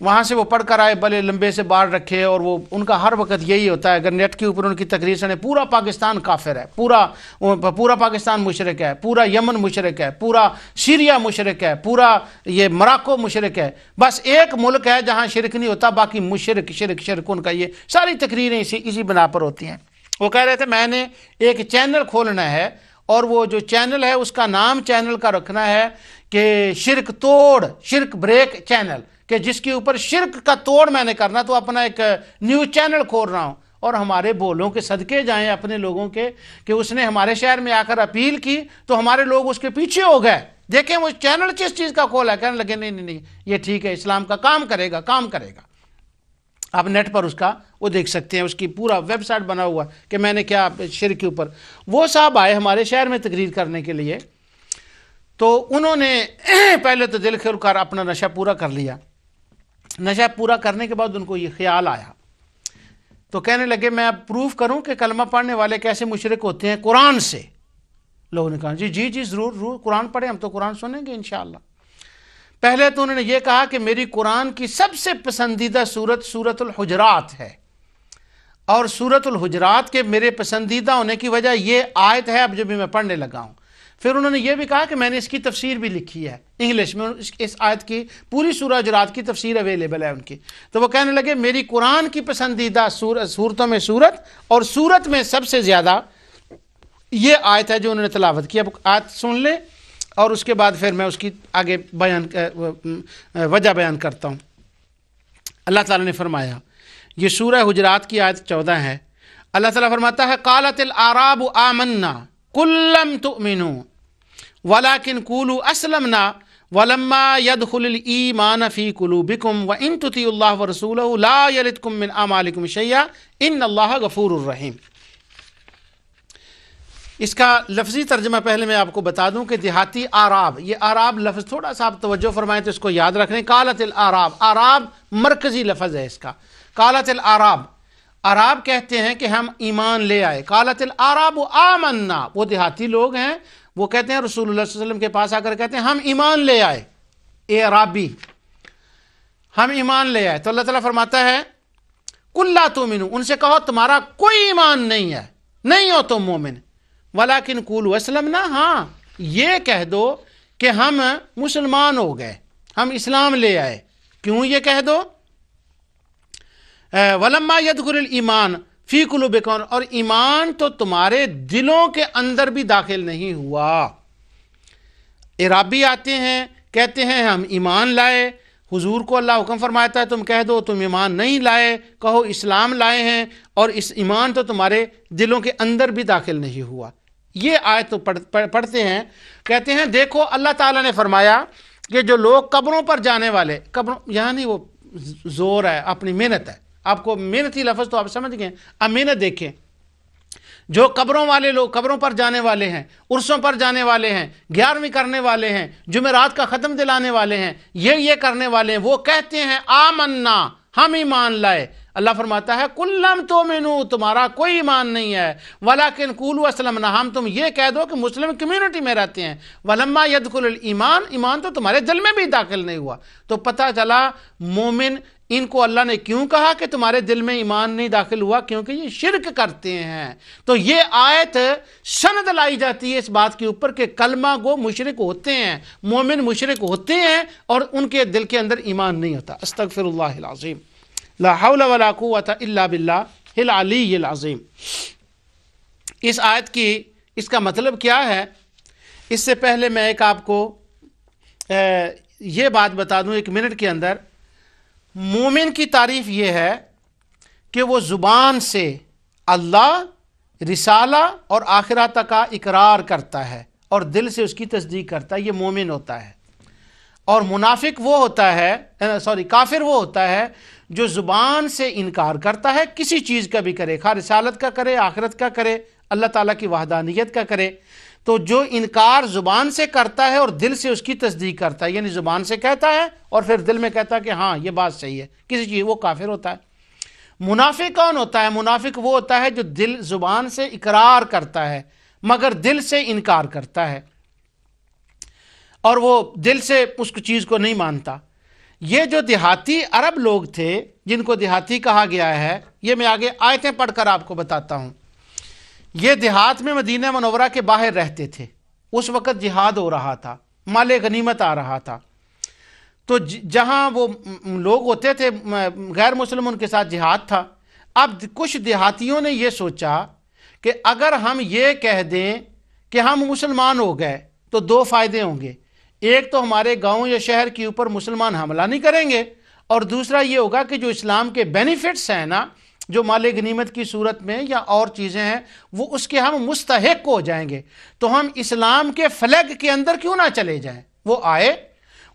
وہاں سے وہ پڑھ کر آئے، بڑے لمبے سے بال رکھے، اور وہ ان کا ہر وقت یہی ہوتا ہے، اگر نیٹ کے اوپر ان کی تقریر سنے پورا پاکستان کافر ہے، پورا پاکستان مشرک ہے، پورا یمن مشرک ہے، پورا سیریا مشرک ہے، پورا یہ مراکو مشرک ہے، بس ایک ملک ہے جہاں شرک نہیں ہوتا، باقی مشرک شرک شرک، ان کا یہ ساری تقریریں اسی بنا پر ہوتی ہیں۔ وہ کہہ رہے تھے میں نے ایک چینل کھولنا ہے، اور وہ جو چینل ہے اس کا نام چینل کا رکھنا ہے کہ شرک توڑ، شرک بریک چینل، کہ جس کے اوپر شرک کا توڑ میں نے کرنا، تو اپنا ایک نیوز چینل کھول رہا ہوں۔ اور ہمارے بولوں کے صدقے جائیں اپنے لوگوں کے کہ اس نے ہمارے شہر میں آ کر اپیل کی تو ہمارے لوگ اس کے پیچھے ہو گئے، دیکھیں وہ چینل کس چیز کا کھولا ہے، کہنے لگے نہیں یہ ٹھیک ہے، اسلام کا کام کرے گا۔ آپ نیٹ پر اس کا وہ دیکھ سکتے ہیں، اس کی پورا ویب سائٹ بنا ہوا کہ میں نے کیا شرک کے اوپر۔ وہ صاحب آئے ہمارے شہر میں تقریر کرنے کے لیے، تو انہوں نے پہلے تو دل کھول کر اپنا نشہ پورا کر لیا۔ نشہ پورا کرنے کے بعد ان کو یہ خیال آیا، تو کہنے لگے میں اب پروف کروں کہ کلمہ پڑھنے والے کیسے مشرک ہوتے ہیں قرآن سے۔ لوگوں نے کہا جی ضرور قرآن پڑھیں، ہم تو قرآن سنیں گے انشاءاللہ۔ پہلے تو انہوں نے یہ کہا کہ میری قرآن کی سب سے پسندیدہ سورت الحجرات ہے، اور سورت الحجرات کے میرے پسندیدہ ہونے کی وجہ یہ آیت ہے اب جو بھی میں پڑھنے لگا ہوں۔ پھر انہوں نے یہ بھی کہا کہ میں نے اس کی تفسیر بھی لکھی ہے انگلش میں، اس آیت کی پوری سورہ حجرات کی تفسیر اویلیبل ہے ان کی۔ تو وہ کہنے لگے میری قرآن کی پسندیدہ صورتوں میں سورت، اور سورت میں سب سے زیادہ یہ آیت ہے جو انہوں نے تلاوت کی۔ اب آیت سن لیں اور اس کے بعد پھر میں اس کی آگے وجہ بیان کرتا ہوں۔ اللہ تعالیٰ نے فرمایا، یہ سورہ حجرات کی آیت 14 ہے۔ اللہ تعالیٰ فرماتا ہے قالت الاعراب آمنا قل لم تؤمنوا ولكن قولوا اسلمنا ولما يدخل الايمان في قلوبكم وان تطيعوا الله ورسوله لا يلدكم من اعمالكم شيئا ان الله غفور رحیم۔ اس کا لفظی ترجمہ پہلے میں آپ کو بتا دوں کہ دیہاتی آراب، یہ آراب لفظ تھوڑا سا آپ توجہ فرمائیں تو اس کو یاد رکھیں۔ قالت الاعراب، آراب مرکزی لفظ ہے اس کا۔ قالت الاعراب، عراب کہتے ہیں کہ ہم ایمان لے آئے۔ قالت الاعراب آمنا، وہ دیہاتی لوگ ہیں، وہ کہتے ہیں رسول اللہ صلی اللہ علیہ وسلم کے پاس آ کر کہتے ہیں ہم ایمان لے آئے، اے عرابی ہم ایمان لے آئے۔ تو اللہ تعالیٰ فرماتا ہے قل لا تؤمنوا، ان سے کہو تمہارا کوئی ایمان نہیں ہے، نہیں ہو تم مومن، ولکن قولوا اسلمنا، ہاں یہ کہہ دو کہ ہم مسلمان ہو گئے، ہم اسلام لے آئے۔ کیوں یہ کہہ دو؟ ولما يدخل الایمان فی قلوبکم، اور ایمان تو تمہارے دلوں کے اندر بھی داخل نہیں ہوا۔ عرابی آتے ہیں کہتے ہیں ہم ایمان لائے، حضور کو اللہ حکم فرماتا ہے تم کہہ دو تم ایمان نہیں لائے، کہو اسلام لائے ہیں، اور اس ایمان تو تمہارے دلوں کے اندر بھی داخل نہیں ہوا۔ یہ آیت تو پڑھتے ہیں، کہتے ہیں دیکھو اللہ تعالیٰ نے فرمایا کہ جو لوگ قبروں پر جانے والے، قبروں یہاں نہیں وہ زور ہے، اپنی محنت ہے، آپ کو محنتی لفظ تو آپ سمجھ گئے، اب محنت دیکھیں۔ جو قبروں والے لوگ، قبروں پر جانے والے ہیں، عرسوں پر جانے والے ہیں، 11ویں کرنے والے ہیں، جمعرات کا ختم دلانے والے ہیں، یہ کرنے والے ہیں، وہ کہتے ہیں آمنا، ہم ایمان لائے۔ اللہ فرماتا ہے قل لم تؤمنوا، تمہارا کوئی ایمان نہیں ہے، ولکن قولوا اسلمنا، ہم تم یہ کہہ دو کہ مسلم کمیونٹی میں رہتے ہیں، ولما يدخل الایمان، ایمان تو تمہارے دل میں بھی داخل نہیں ہوا۔ تو پتہ چلا مومن، ان کو اللہ نے کیوں کہا کہ تمہارے دل میں ایمان نہیں داخل ہوا؟ کیونکہ یہ شرک کرتے ہیں۔ تو یہ آیت سند لائی جاتی ہے اس بات کے اوپر کہ کلمہ گو مشرک ہوتے ہیں، مومن مشرک ہوتے ہیں، اور ان کے دل کے اندر ایمان نہیں ہوتا۔ استغفر اللہ العظیم، لا حول ولا قوة الا باللہ العلی العظیم۔ اس آیت کی اس کا مطلب کیا ہے؟ اس سے پہلے میں ایک آپ کو یہ بات بتا دوں 1 منٹ کے اندر۔ مومن کی تعریف یہ ہے کہ وہ زبان سے اللہ، رسالہ اور آخرت کا اقرار کرتا ہے اور دل سے اس کی تصدیق کرتا ہے، یہ مومن ہوتا ہے۔ اور منافق وہ ہوتا ہے، کافر وہ ہوتا ہے جو زبان سے انکار کرتا ہے، کسی چیز کا بھی کرے، خواہ رسالت کا کرے، آخرت کا کرے، اللہ تعالیٰ کی وحدانیت کا کرے۔ تو جو انکار زبان سے کرتا ہے اور دل سے اس کی تصدیق کرتا ہے، یعنی زبان سے کہتا ہے اور پھر دل میں کہتا ہے کہ ہاں یہ بات صحیح ہے کسی چیز، وہ کافر ہوتا ہے۔ منافق کون ہوتا ہے؟ منافق وہ ہوتا ہے جو زبان سے اقرار کرتا ہے مگر دل سے انکار کرتا ہے، اور وہ دل سے اس چیز کو نہیں مانتا۔ یہ جو دیہاتی عرب لوگ تھے جن کو دیہاتی کہا گیا ہے، یہ میں آگے آیتیں پڑھ کر آپ کو بتاتا ہوں۔ یہ دیہات میں مدینہ منورہ کے باہر رہتے تھے، اس وقت جہاد ہو رہا تھا، مال غنیمت آ رہا تھا، تو جہاں وہ لوگ ہوتے تھے غیر مسلم، ان کے ساتھ جہاد تھا۔ اب کچھ دیہاتیوں نے یہ سوچا کہ اگر ہم یہ کہہ دیں کہ ہم مسلمان ہو گئے تو 2 فائدے ہوں گے، ایک تو ہمارے گاؤں یا شہر کے اوپر مسلمان حملہ نہیں کریں گے، اور دوسرا یہ ہوگا کہ جو اسلام کے بینیفٹس ہیں نا، جو مال غنیمت کی صورت میں یا اور چیزیں ہیں، وہ اس کے ہم مستحق ہو جائیں گے، تو ہم اسلام کے فلیگ کے اندر کیوں نہ چلے جائیں۔ وہ آئے،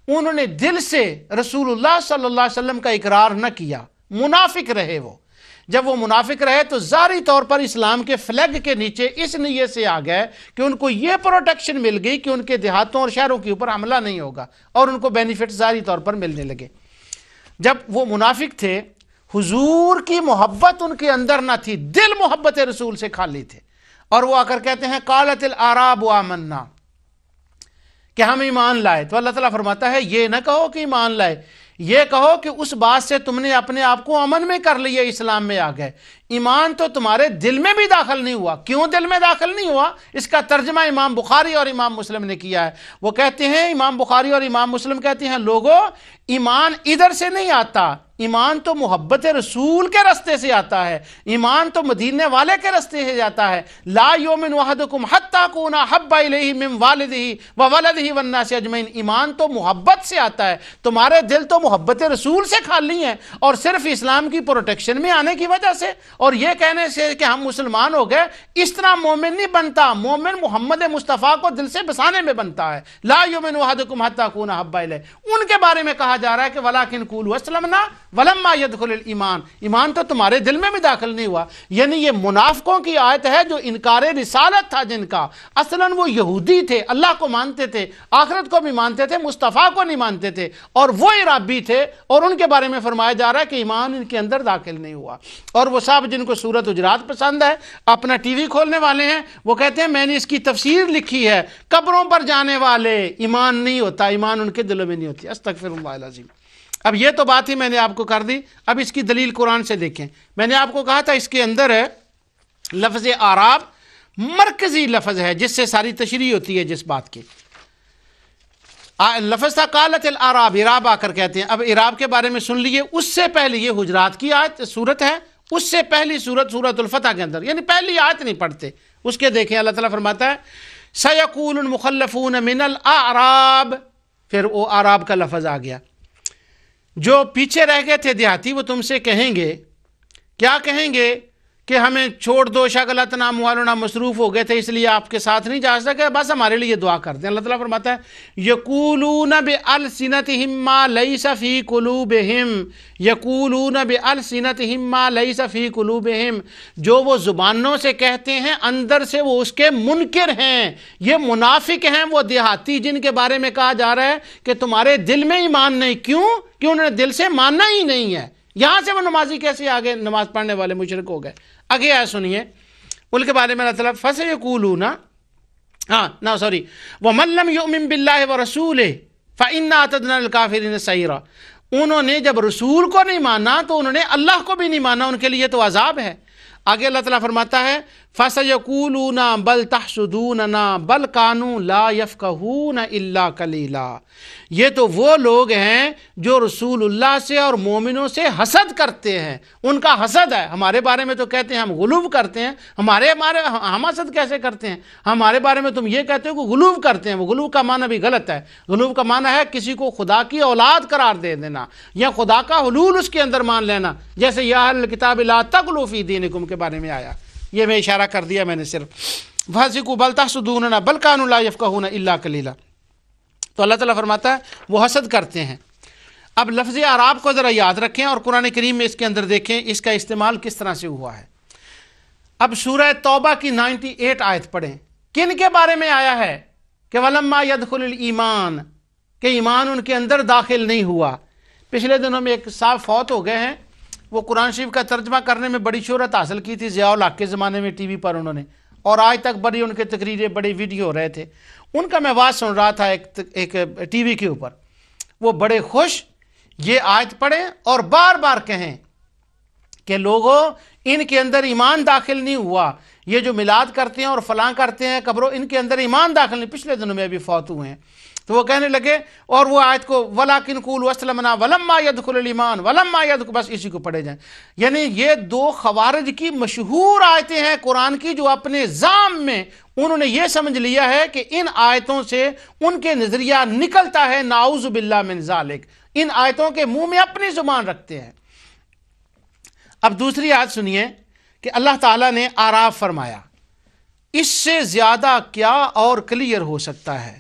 انہوں نے دل سے رسول اللہ صلی اللہ علیہ وسلم کا اقرار نہ کیا، منافق رہے وہ۔ جب وہ منافق رہے تو ظاہری طور پر اسلام کے فلیگ کے نیچے اس نیت سے آ گئے کہ ان کو یہ پروٹیکشن مل گئی کہ ان کے دیہاتوں اور شہروں کے اوپر حملہ نہیں ہوگا، اور ان کو بینیفٹ ظاہری طور پر ملنے لگے۔ جب وہ منافق تھے، حضور کی محبت ان کے اندر نہ تھی، دل محبت رسول سے خالی تھے، اور وہ آ کر کہتے ہیں قالت الاعراب آمنا، کہ ہم ایمان لائے۔ تو اللہ تعالیٰ فرماتا ہے یہ نہ کہو کہ ایمان لائے، یہ کہو کہ اس بات سے تم نے اپنے آپ کو امن میں کر لیا، اسلام میں آ گئے، ایمان تو تمہارے دل میں بھی داخل نہیں ہوا۔ کیوں دل میں داخل نہیں ہوا؟ اس کا ترجمہ امام بخاری اور امام مسلم نے کیا ہے۔ وہ کہتے ہیں، امام بخاری اور امام مسلم کہتے ہیں لوگوں، ایمان ادھر سے نہیں آتا، ایمان تو محبت رسول کے راستے سے آتا ہے، ایمان تو مدینے والے کے راستے سے جاتا ہے۔ لا یؤمن احدکم حتی اکون احب الیہ من والدہ وولدہ والناس اجمعین، ایمان تو محبت سے آتا ہے، تمہارے دل تو محبت رسول سے خالی ہیں، اور صرف اسلام کی پروٹیکشن میں آنے کی وجہ سے اور یہ کہنے سے کہ ہم مسلمان ہو گئے، اس طرح مومن نہیں بنتا۔ مومن محمد مصطفیٰ کو دل سے بسانے میں بنتا ہے۔ لا یؤمن احدکم حتی اکون احب الیہ، ان کے بارے میں کہا جا رہا ہے کہ ولکن قولوا اسلمنا ولما يدخل الایمان، ایمان تو تمہارے دل میں بھی داخل نہیں ہوا۔ یعنی یہ منافقوں کی آیت ہے جو انکار رسالت تھا جن کا، اصلاً وہ یہودی تھے، اللہ کو مانتے تھے، آخرت کو بھی مانتے تھے، مصطفیٰ کو نہیں مانتے تھے، اور وہ عرابی تھے، اور ان کے بارے میں فرمایا جا رہا ہے کہ ایمان ان کے اندر داخل نہیں ہوا۔ اور وہ صاحب جن کو سورۃ حجرات پسند ہے، اپنا ٹی وی کھولنے والے ہیں، وہ کہتے ہیں میں نے اس کی تفسیر لکھی ہے، قبروں پر جانے والے ایمان نہیں ہوتا، ایمان ان کے دلوں میں نہیں ہوتی۔ استغفر اللہ العظیم۔ اب یہ تو بات ہی میں نے آپ کو کر دی، اب اس کی دلیل قرآن سے دیکھیں۔ میں نے آپ کو کہا تھا اس کے اندر ہے لفظ اعراب مرکزی لفظ ہے جس سے ساری تشریح ہوتی ہے جس بات کی۔ لفظ تھا قالت الاعراب، اعراب آ کر کہتے ہیں۔ اب اعراب کے بارے میں سن لیے، اس سے پہلے یہ حجرات کی آیت صورت ہے، اس سے پہلی صورت سورۃ الفتح کے اندر، یعنی پہلی آیت نہیں پڑھتے اس کے دیکھیں، اللہ تعالیٰ فرماتا ہے سیقول المخلفون من الاعراب، پھر وہ اعراب کا لفظ آ گیا۔ جو پیچھے رہ گئے تھے دیہاتی وہ تم سے کہیں گے، کیا کہیں گے؟ کہ ہمیں چھوڑ دو، شغلتنا اموالنا، مصروف ہو گئے تھے اس لیے آپ کے ساتھ نہیں جا سکے، بس ہمارے لیے دعا کر دیں۔ اللہ تعالیٰ فرماتا ہے یقولون بألسنتہم ما لیس فی قلوبہم، یقولون بألسنتہم ما لیس فی قلوبہم، جو وہ زبانوں سے کہتے ہیں اندر سے وہ اس کے منکر ہیں۔ یہ منافق ہیں وہ دیہاتی جن کے بارے میں کہا جا رہا ہے کہ تمہارے دل میں ایمان نہیں، کیوں کہ انہوں نے دل سے ماننا ہی نہیں ہے۔ یہاں سے وہ نمازی کیسے آگے نماز پڑھنے والے مشرک ہو گئے؟ آگے آئے سنیے، ان کے بارے میں اللہ تعالیٰ فَسَيَقُولُونَ وَمَن لَّمْ يُؤْمِن بِاللَّهِ وَرَسُولِهِ فَإِنَّا أَعْتَدْنَا لِلْكَافِرِينَ سَعِيرًا، انہوں نے جب رسول کو نہیں مانا تو انہوں نے اللہ کو بھی نہیں مانا، ان کے لیے تو عذاب ہے۔ آگے اللہ تعالیٰ فرماتا ہے فَسَيَقُولُونَ بَلْ تَحْسُدُونَنَا بَلْ كَانُوا لَا يَفْقَهُونَ إِلَّا قَلِيلًا، یہ تو وہ لوگ ہیں جو رسول اللہ سے اور مومنوں سے حسد کرتے ہیں، ان کا حسد ہے۔ ہمارے بارے میں تو کہتے ہیں ہم غلو کرتے ہیں، ہم حسد کیسے کرتے ہیں؟ ہمارے بارے میں تم یہ کہتے ہو کہ غلو کرتے ہیں، وہ غلو کا معنی بھی غلط ہے۔ غلو کا معنی ہے کسی کو خدا کی اولاد قرار دے دینا یا خدا کا حلول اس کے اندر مان لینا، جیسے یا اہل الکتاب لا تغلوا فی دینکم کے بارے میں آیا، یہ میں اشارہ کر دیا میں نے صرف۔ فَاسِقُوا بَلْ تَحْسُدُونَنَا بَلْ كَانُوا لَا يَفْقَهُونَ إِلَّا قَلِيلًا، تو اللہ تعالیٰ فرماتا ہے وہ حسد کرتے ہیں۔ اب لفظ اعراب کو ذرا یاد رکھیں اور قرآن کریم میں اس کے اندر دیکھیں اس کا استعمال کس طرح سے ہوا ہے۔ اب سورہ توبہ کی 98 آیت پڑھیں، کن کے بارے میں آیا ہے؟ کہ وَلَمَّا يَدْخُلِ الْإِيمَانِ، کہ ایمان ان کے اندر داخل نہیں ہوا۔ پچھلے دنوں میں ایک صاحب فوت ہو گئے ہیں، وہ قرآن شریف کا ترجمہ کرنے میں بڑی شہرت حاصل کی تھی ضیاء الحق کے زمانے میں ٹی وی پر انہوں نے، اور آج تک بڑی ان کے تقریریں بڑی ویڈیو ہو رہے تھے۔ ان کا میں آواز سن رہا تھا ایک ٹی وی کے اوپر، وہ بڑے خوش یہ آیت پڑھیں اور بار بار کہیں کہ لوگوں ان کے اندر ایمان داخل نہیں ہوا، یہ جو میلاد کرتے ہیں اور فلاں کرتے ہیں قبروں، ان کے اندر ایمان داخل نہیں، پچھلے دنوں میں ابھی فوت ہوئے ہیں۔ تو وہ کہنے لگے اور وہ آیت کو وَلَكِنْ قُولُوا أَسْلَمْنَا وَلَمَّا يَدْخُلِ الْإِيمَانُ وَلَمَّا يَدْخُلِ، بس اسی کو پڑھے جائیں۔ یعنی یہ دو خوارج کی مشہور آیتیں ہیں قرآن کی، جو اپنے ذام میں انہوں نے یہ سمجھ لیا ہے کہ ان آیتوں سے ان کے نظریہ نکلتا ہے نعوذ باللہ من ذالک، ان آیتوں کے منہ میں اپنی زبان رکھتے ہیں۔ اب دوسری آیت سنیے کہ اللہ تعالیٰ نے اعراف فرمایا، اس سے زیادہ کیا اور کلیئر ہو سکتا ہے؟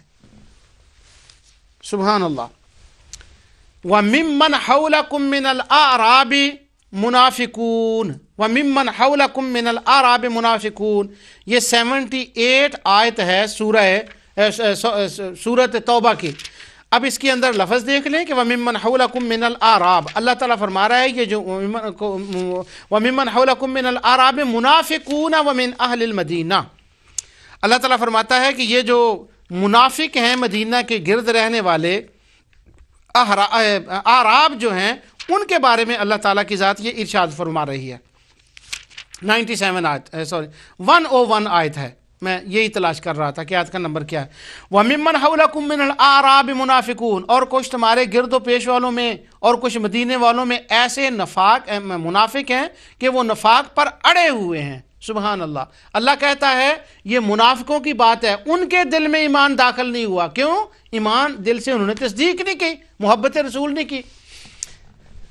سبحان اللہ۔ وَمِمَّنْ حَوْلَكُم مِّنَ الْأَعْرَابِ مُنَافِقُونَ وَمِمَّنْ حَوْلَكُم مِّنَ الْأَعْرَابِ مُنَافِقُونَ، یہ 78 آیت ہے سورۃ توبہ کی۔ اب اس کے اندر لفظ دیکھ لیں کہ وَمِمَّنْ حَوْلَكُم مِّنَ الْأَعْرَابِ، اللہ تعالیٰ فرما رہا ہے یہ جو وَمِمَّنْ حَوْلَكُم مِّنَ الْأَعْرَابِ مُنَافِقُونَ وَمِنْ أَهْلِ الْمَدِينَةِ، اللہ تعالیٰ فرماتا ہے کہ یہ جو منافق ہیں مدینہ کے گرد رہنے والے اعراب جو ہیں، ان کے بارے میں اللہ تعالیٰ کی ذات یہ ارشاد فرما رہی ہے۔ 97 آیت 101 آیت ہے میں یہی تلاش کر رہا تھا کہ آیت کا نمبر کیا ہے. وَمِمَّنْ حَوْلَكُمْ مِنَ الْأَعْرَابِ مُنَافِقُونَ، اور کچھ تمہارے گرد و پیش والوں میں اور کچھ مدینے والوں میں ایسے منافق ہیں کہ وہ نفاق پر اڑے ہوئے ہیں. سبحان اللہ. اللہ کہتا ہے یہ منافقوں کی بات ہے، ان کے دل میں ایمان داخل نہیں ہوا. کیوں؟ ایمان دل سے انہوں نے تصدیق نہیں کی، محبت رسول نہیں کی.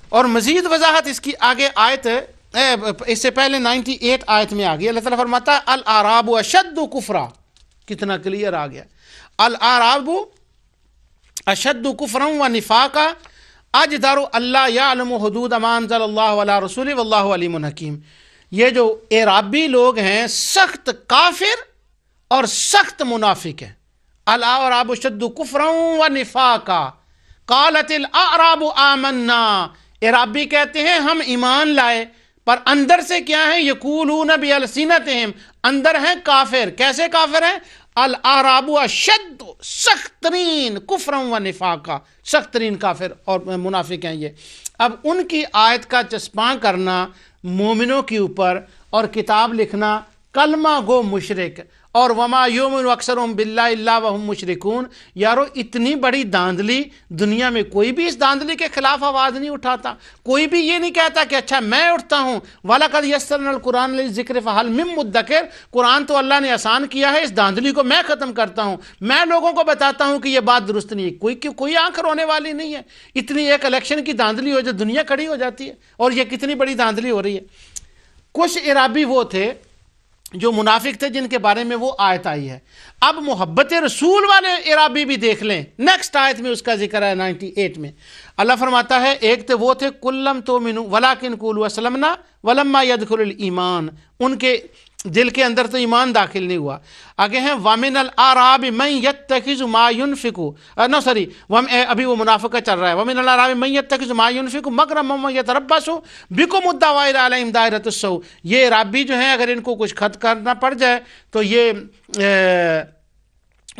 اور مزید وضاحت اس کی آگے آیت اس سے پہلے 98 آیت میں آ گئی. اللہ تعالیٰ فرماتا ہے الاعراب اشد کفرا. کتنا کلیئر آ گیا. الاعراب اشد کفرا و نفاقا اجدر اللہ یعلم حدود ما انزل اللہ علی رسولہ واللہ علیم حکیم. یہ جو اعرابی لوگ ہیں سخت کافر اور سخت منافق ہیں. الاعراب اشد کفرا و نفاقا قالت الاعراب آمنا. اعرابی کہتے ہیں ہم ایمان لائے، پر اندر سے کیا ہیں؟ یقولون بالسنتہم، اندر ہیں کافر. کیسے کافر ہیں؟ الاعراب اشد، سخت ترین، کفرا و نفاقا، سخت ترین کافر اور منافق ہیں یہ. اب ان کی آیت کا چسپاں کرنا مومنوں کے اوپر اور کتاب لکھنا کلمہ گو مشرک اور وما یؤمن اکثرهم باللہ الا وهم مشرکون. یارو اتنی بڑی داندلی دنیا میں کوئی بھی اس داندلی کے خلاف آواز نہیں اٹھاتا. کوئی بھی یہ نہیں کہتا کہ اچھا میں اٹھتا ہوں. وَلَقَدْ يَسَّرْنَا الْقُرْآنَ لِلذِّكْرِ فَهَلْ مِن مُدَّكِرٍ. قرآن تو اللہ نے آسان کیا ہے، اس داندلی کو میں ختم کرتا ہوں، میں لوگوں کو بتاتا ہوں کہ یہ بات درست نہیں ہے. کوئی آنکھ رونے والی نہیں ہے. اتنی ایک الیکشن کی داندلی ہو جو دنیا کھڑی ہو جاتی ہے، اور یہ کتنی بڑی داندلی ہو رہی ہے. کچھ اعرابی وہ تھے جو منافق تھے جن کے بارے میں وہ آیت آئی ہے. اب محبت رسول والے اعرابی بھی دیکھ لیں. نیکسٹ آیت میں اس کا ذکر ہے 98 میں. اللہ فرماتا ہے ایک تو وہ تھے کلم تؤمنوا ولکن قولوا اسلمنا ولما يدخل الایمان، ان کے دل کے اندر تو ایمان داخل نہیں ہوا. آگے ہیں وَمِنَ الْأَعْرَابِ مَن يَتَّخِذُ مَا يُنْفِقُ ابھی وہ منافقہ چل رہا ہے. وَمِنَ الْأَعْرَابِ مَن يَتَّخِذُ مَا يُنْفِقُ مَغْرَمًا وَيَتَرَبَّصُ بِكُمُ الدَّوَائِرَ عَلَيْهِمْ دَائِرَةُ السَّوْءِ. یہ عربی جو ہیں اگر ان کو کچھ خرچ کرنا پڑ جائے تو یہ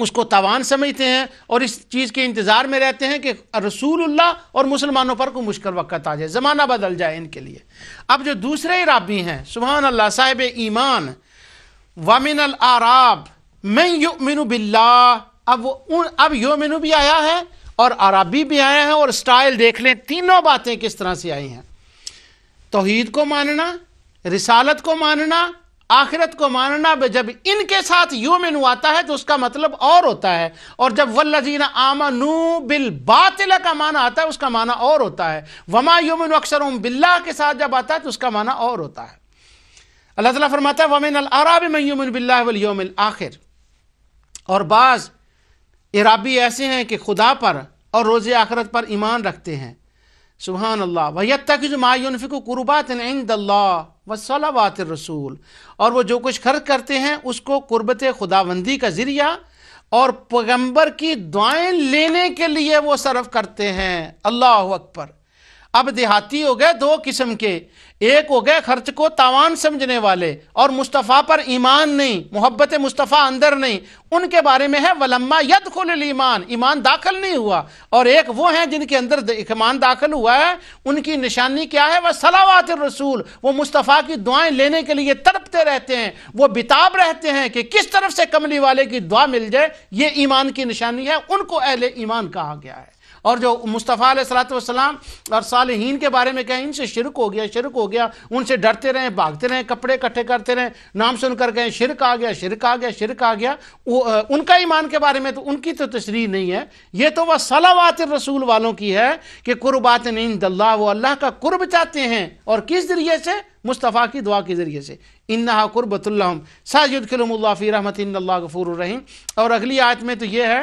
اس کو تاوان سمجھتے ہیں اور اس چیز کے انتظار میں رہتے ہیں کہ رسول اللہ اور مسلمانوں پر کوئی مشکل وقت آ جائے، زمانہ بدل جائے ان کے لیے. اب جو دوسرے اعرابی ہیں سبحان اللہ صاحب ایمان، وَمِنَ الْأَعْرَابِ مَن يُؤْمِنُ بِاللَّهِ. اب یؤمن بھی آیا ہے اور عربی بھی آیا ہے، اور سٹائل دیکھ لیں تینوں باتیں کس طرح سے آئی ہیں. توحید کو ماننا، رسالت کو ماننا، آخرت کو ماننا. جب ان کے ساتھ یؤمن آتا ہے تو اس کا مطلب اور ہوتا ہے، اور جب والذین آمنوا بالباطل کا معنی آتا ہے اس کا معنی اور ہوتا ہے. وما یؤمن اکثرهم باللہ کے ساتھ جب آتا ہے تو اس کا معنی اور ہوتا ہے. اللہ تعالیٰ فرماتا ہے وَمِنَ الْأَعْرَابِ مَن يُؤْمِنُ بِاللَّهِ وَالْيَوْمِ الْآخِرِ. اور بعض اعرابی ایسے ہیں کہ خدا پر اور روز آخرت پر ایمان رکھتے ہیں. سبحان اللہ. وَيَتَّخِذُ مَا يُنْفِقُ قُرُبَاتٍ عِندَ اللَّهِ وَصَلَوَاتِ الرَّسُولِ. اور وہ جو کچھ خرچ کرتے ہیں اس کو قربت خداوندی کا ذریعہ اور پیغمبر کی دعائیں لینے کے لیے وہ صرف کرتے ہیں. اللہ اکبر. اب دیہاتی ہو گئے دو قسم کے، ایک ہو گئے خرچ کو تاوان سمجھنے والے اور مصطفیٰ پر ایمان نہیں، محبت مصطفیٰ اندر نہیں. ان کے بارے میں ہے ولما يدخل الایمان، ایمان داخل نہیں ہوا. اور ایک وہ ہیں جن کے اندر ایمان داخل ہوا ہے، ان کی نشانی کیا ہے؟ وہ صلوات الرسول، وہ مصطفیٰ کی دعائیں لینے کے لیے تڑپتے رہتے ہیں، وہ بتاب رہتے ہیں کہ کس طرف سے کملی والے کی دعا مل جائے. یہ ایمان کی نشانی ہے، ان کو اہل ایمان کہا گیا ہے. اور جو مصطفیٰ علیہ الصلوۃ والسلام اور صالحین کے بارے میں کہیں ان سے شرک ہو گیا، ان سے ڈرتے رہیں، بھاگتے رہیں، کپڑے اکٹھے کرتے رہیں، نام سن کر کہیں شرک آ گیا. ان کا ایمان کے بارے میں تو ان کی تو تشریح نہیں ہے. یہ تو وہ صلوات الرسول والوں کی ہے کہ قربات عند اللہ، وہ اللہ کا قرب چاہتے ہیں. اور کس ذریعے سے؟ مصطفیٰ کی دعا کے ذریعے سے. انہا قربۃ لہم سیدخلہم اللہ فی رحمتہ ان اللہ غفور الرحیم. اور اگلی آیت میں تو یہ ہے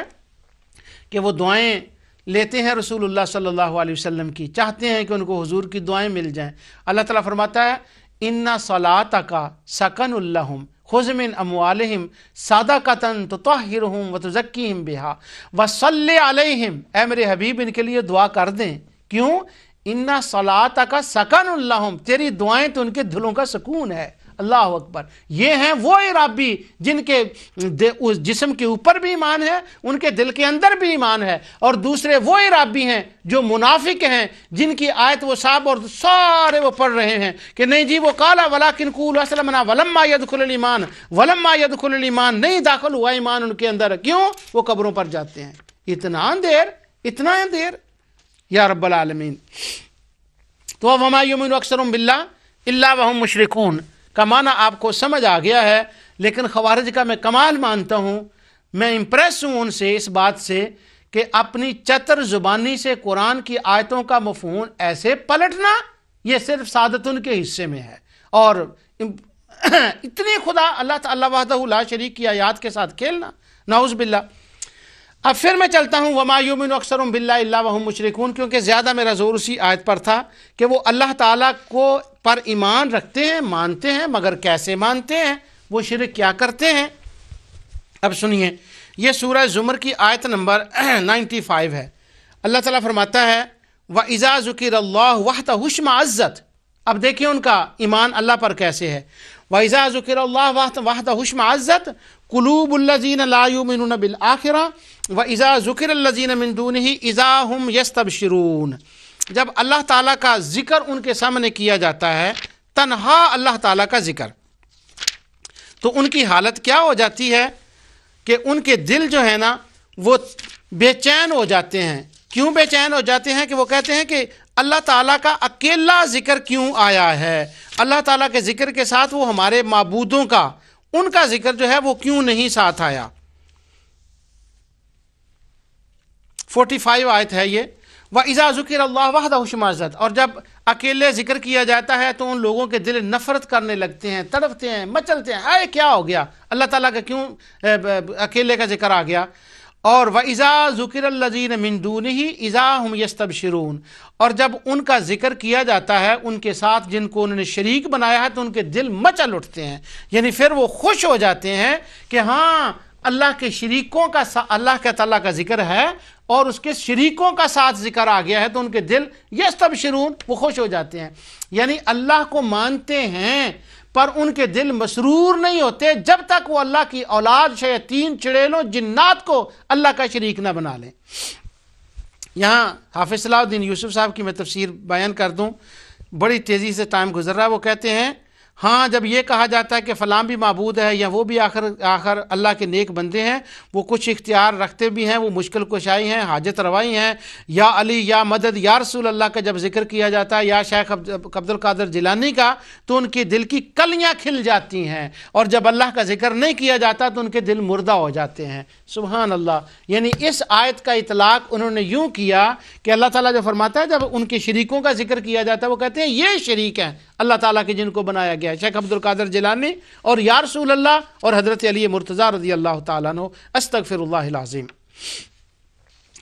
کہ وہ دعائیں لیتے ہیں رسول اللہ صلی اللہ علیہ وسلم کی، چاہتے ہیں کہ ان کو حضور کی دعائیں مل جائیں. اللہ تعالیٰ فرماتا ہے ان صلاتک سکن لہم خذ من اموالہم صدقۃ تطہرہم وتزکیہم بہا وصل علیہم. اے میرے حبیب ان کے لیے دعا کر دیں. کیوں؟ ان صلاتک سکن لہم، تیری دعائیں تو ان کے دلوں کا سکون ہے. اللہ اکبر. یہ ہیں وہ عرابی جن کے اس جسم کے اوپر بھی ایمان ہے، ان کے دل کے اندر بھی ایمان ہے، اور دوسرے وہ عرابی ہیں جو منافق ہیں، جن کی آیت وہ صاحب اور سارے وہ پڑھ رہے ہیں کہ نہیں جی وہ قالا ولیکن قولوا اسلمنا ولما يدخل الایمان، ولما يدخل الایمان، نہیں داخل ہوا ایمان ان کے اندر. کیوں؟ وہ قبروں پر جاتے ہیں. اتنا دیر یا رب العالمین. تو وما یؤمن اکثرهم باللہ الا وهم مشرکون کا معنی آپ کو سمجھ آ گیا ہے. لیکن خوارج کا میں کمال مانتا ہوں، میں امپریس ہوں ان سے اس بات سے کہ اپنی چتر زبانی سے قرآن کی آیتوں کا مفہوم ایسے پلٹنا، یہ صرف سعادتن کے حصے میں ہے. اور اتنی خدا اللہ تعالی وحدہ لا شریک کی آیات کے ساتھ کھیلنا، نعوذ باللہ. اب پھر میں چلتا ہوں وما یؤمن اکثرهم باللہ الا وهم مشرکون، کیونکہ زیادہ میرا زور اسی آیت پر تھا کہ وہ اللہ تعالیٰ کو پر ایمان رکھتے ہیں، مانتے ہیں، مگر کیسے مانتے ہیں، وہ شرک کیا کرتے ہیں. اب سنیے، یہ سورہ زمر کی آیت نمبر 95 ہے. اللہ تعالیٰ فرماتا ہے وَإِذَا ذُكِرَ اللَّهُ وَحْدَهُ اشْمَأَزَّتْ. اب دیکھیں ان کا ایمان اللہ پر کیسے ہے. وَإِذَا ذُكِرَ اللَّهُ وَحْدَهُ اشْمَأَزَّتْ قُلُوبُ الَّذِينَ لَا يُؤْمِنُونَ بِالْآخِرَةِ وَإِذَا ذُكِرَ الَّذِينَ مِن دُونِهِ إِذَا هُمْ يَسْتَبْشِرُونَ. جب اللہ تعالیٰ کا ذکر ان کے سامنے کیا جاتا ہے، تنہا اللہ تعالیٰ کا ذکر، تو ان کی حالت کیا ہو جاتی ہے کہ ان کے دل جو ہے نا وہ بے چین ہو جاتے ہیں. کیوں بے چین ہو جاتے ہیں؟ کہ وہ کہتے ہیں کہ اللہ تعالیٰ کا اکیلا ذکر کیوں آیا ہے، اللہ تعالیٰ کے ذکر کے ساتھ وہ ہمارے معبودوں کا، ان کا ذکر جو ہے وہ کیوں نہیں ساتھ آیا. 45 آیت ہے یہ. وَإِذَا ذُكِرَ اللَّهُ وَحْدَهُ اشْمَأَزَّتْ. اور جب اکیلے ذکر کیا جاتا ہے تو ان لوگوں کے دل نفرت کرنے لگتے ہیں، تڑپتے ہیں، مچلتے ہیں، ہائے کیا ہو گیا، اللہ تعالیٰ کا کیوں اکیلے کا ذکر آ گیا. اور وَإِذَا ذُكِرَ الَّذِينَ مِن دُونِهِ إِذَا هُمْ يَسْتَبْشِرُونَ. اور جب ان کا ذکر کیا جاتا ہے ان کے ساتھ جن کو انہوں نے شریک بنایا ہے، تو ان کے دل مچل اٹھتے ہیں، یعنی پھر وہ خوش ہو جاتے ہیں کہ ہاں اللہ کے شریکوں کا اللہ کے تعالیٰ کا ذکر ہے اور اس کے شریکوں کا ساتھ ذکر آ گیا ہے، تو ان کے دل یستبشرون، وہ خوش ہو جاتے ہیں. یعنی اللہ کو مانتے ہیں پر ان کے دل مسرور نہیں ہوتے جب تک وہ اللہ کی اولاد شیاطین، چڑیلوں، جنات کو اللہ کا شریک نہ بنا لیں. یہاں حافظ صلاح الدین یوسف صاحب کی میں تفسیر بیان کر دوں، بڑی تیزی سے ٹائم گزر رہا ہے. وہ کہتے ہیں ہاں جب یہ کہا جاتا ہے کہ فلاں بھی معبود ہے یا وہ بھی آخر اللہ کے نیک بندے ہیں، وہ کچھ اختیار رکھتے بھی ہیں، وہ مشکل کشائی ہیں، حاجت روائی ہیں، یا علی یا مدد یا رسول اللہ کا جب ذکر کیا جاتا ہے، یا شیخ عبد القادر جیلانی کا، تو ان کے دل کی کلیاں کھل جاتی ہیں. اور جب اللہ کا ذکر نہیں کیا جاتا تو ان کے دل مردہ ہو جاتے ہیں. سبحان اللہ. یعنی اس آیت کا اطلاق انہوں نے یوں کیا کہ اللہ تعالیٰ جو فرماتا ہے جب ان کے شریکوں کا ذکر کیا جاتا ہے وہ کہتے ہیں یہ شریک ہیں اللہ تعالیٰ کے جن کو بنایا گیا ہے، شیخ عبد القادر جیلانی اور یا رسول اللہ اور حضرت علی مرتضیٰ رضی اللہ تعالیٰ عنہ. استغفر اللہ العظیم.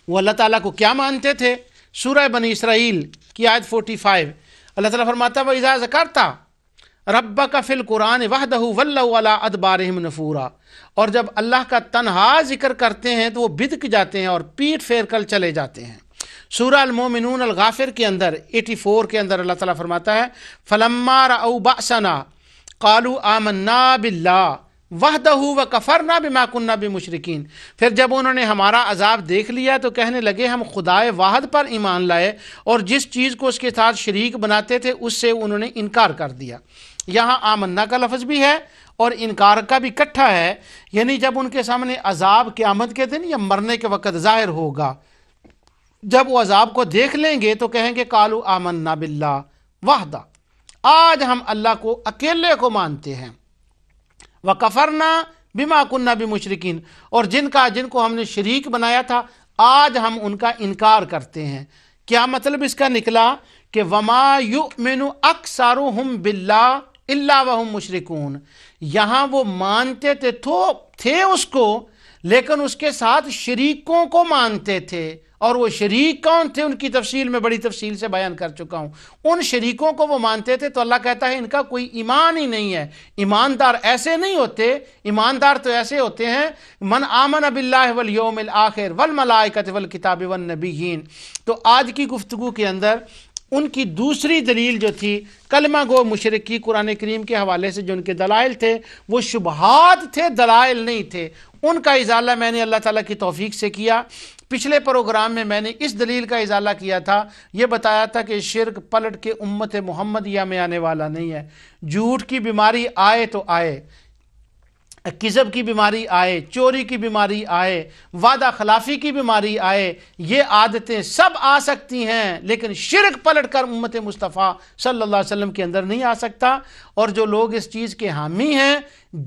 وہ اللہ تعالیٰ کو کیا مانتے تھے؟ سورہ بنی اسرائیل کی آیت 45 اللہ تعالیٰ فرماتا ہے وَإِذَا ذَكَرْتَ رَبَّكَ فِي الْقُرْآنِ وَحْدَهُ وَلَّوْا عَلَىٰ أَدْبَارِهِمْ نُفُورًا. اور جب اللہ کا تنہا ذکر کرتے ہیں تو وہ بدک جاتے ہیں اور پیٹ پھیر کر چلے جاتے ہیں. سورہ المومنون الغافر کے اندر 84 کے اندر اللہ تعالیٰ فرماتا ہے فَلَمَّا رَأَوْا بَأْسَنَا قَالُوا آمَنَّا بِاللَّهِ وَحْدَهُ وَكَفَرْنَا بِمَا كُنَّا بِمُشْرِكِينَ. پھر جب انہوں نے ہمارا عذاب دیکھ لیا تو کہنے لگے ہم خدائے واحد پر ایمان لائے اور جس چیز کو اس کے ساتھ شریک بناتے تھے اس سے انہوں نے انکار کر دیا. یہاں آمنا کا لفظ بھی ہے اور انکار کا بھی اکٹھا ہے. یعنی جب ان کے سامنے عذاب قیامت کے دن یا مرنے کے وقت ظاہر ہوگا، جب وہ عذاب کو دیکھ لیں گے تو کہیں گے قالوا آمنا باللہ وحدہ، آج ہم اللہ کو اکیلے کو مانتے ہیں. وَكَفَرْنَا بِمَا كُنَّا بِمُشْرِكِينَ. اور جن کو ہم نے شریک بنایا تھا آج ہم ان کا انکار کرتے ہیں. کیا مطلب اس کا نکلا کہ وَمَا يُؤْمِنُ أَكْثَرُهُمْ بِاللَّهِ إِلَّا وَهُمْ مُشْرِكُونَ. یہاں وہ مانتے تھے اس کو، لیکن اس کے ساتھ شریکوں کو مانتے تھے. اور وہ شریک کون تھے ان کی تفصیل میں بڑی تفصیل سے بیان کر چکا ہوں. ان شریکوں کو وہ مانتے تھے تو اللہ کہتا ہے ان کا کوئی ایمان ہی نہیں ہے. ایماندار ایسے نہیں ہوتے، ایماندار تو ایسے ہوتے ہیں من آمن باللہ والیوم الآخر والملائکۃ والکتاب والنبیین. تو آج کی گفتگو کے اندر ان کی دوسری دلیل جو تھی کلمہ گو مشرکی قرآن کریم کے حوالے سے جو ان کے دلائل تھے وہ شبہات تھے، دلائل نہیں تھے۔ ان کا ازالہ میں نے اللہ تعالیٰ کی توفیق سے کیا۔ پچھلے پروگرام میں میں نے اس دلیل کا ازالہ کیا تھا، یہ بتایا تھا کہ شرک پلٹ کے امت محمدیہ میں آنے والا نہیں ہے۔ جھوٹ کی بیماری آئے تو آئے، کذب کی بیماری آئے، چوری کی بیماری آئے، وعدہ خلافی کی بیماری آئے، یہ عادتیں سب آ سکتی ہیں، لیکن شرک پلٹ کر امت مصطفیٰ صلی اللہ علیہ وسلم کے اندر نہیں آ سکتا۔ اور جو لوگ اس چیز کے حامی ہیں،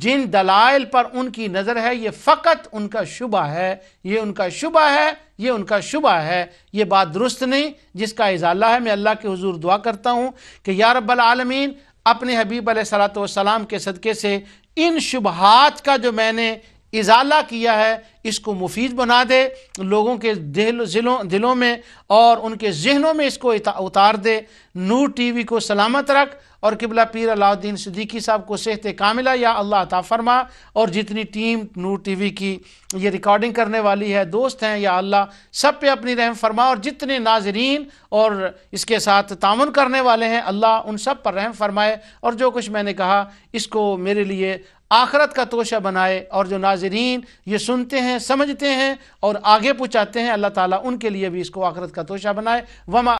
جن دلائل پر ان کی نظر ہے، یہ فقط ان کا شبہ ہے، یہ ان کا شبہ ہے، یہ ان کا شبہ ہے، یہ بات درست نہیں، جس کا ازالہ ہے۔ میں اللہ کے حضور دعا کرتا ہوں کہ یا رب العالمین اپنے حبیب علیہ الصلوۃ والسلام کے صدقے سے ان شبہات کا جو میں نے ازالہ کیا ہے اس کو مفید بنا دے، لوگوں کے دلوں میں اور ان کے ذہنوں میں اس کو اتار دے۔ نور ٹی وی کو سلامت رکھ، اور قبلہ پیر علاء الدین صدیقی صاحب کو صحت کاملہ یا اللہ عطا فرما، اور جتنی ٹیم نور ٹی وی کی یہ ریکارڈنگ کرنے والی ہے، دوست ہیں، یا اللہ سب پہ اپنی رحم فرما، اور جتنے ناظرین اور اس کے ساتھ تعاون کرنے والے ہیں اللہ ان سب پر رحم فرمائے، اور جو کچھ میں نے کہا اس کو میرے لیے آخرت کا توشہ بنائے، اور جو ناظرین یہ سنتے ہیں، سمجھتے ہیں اور آگے پہنچاتے ہیں، اللہ تعالیٰ ان کے لیے بھی اس کو آخرت کا توشہ بنائے۔ وما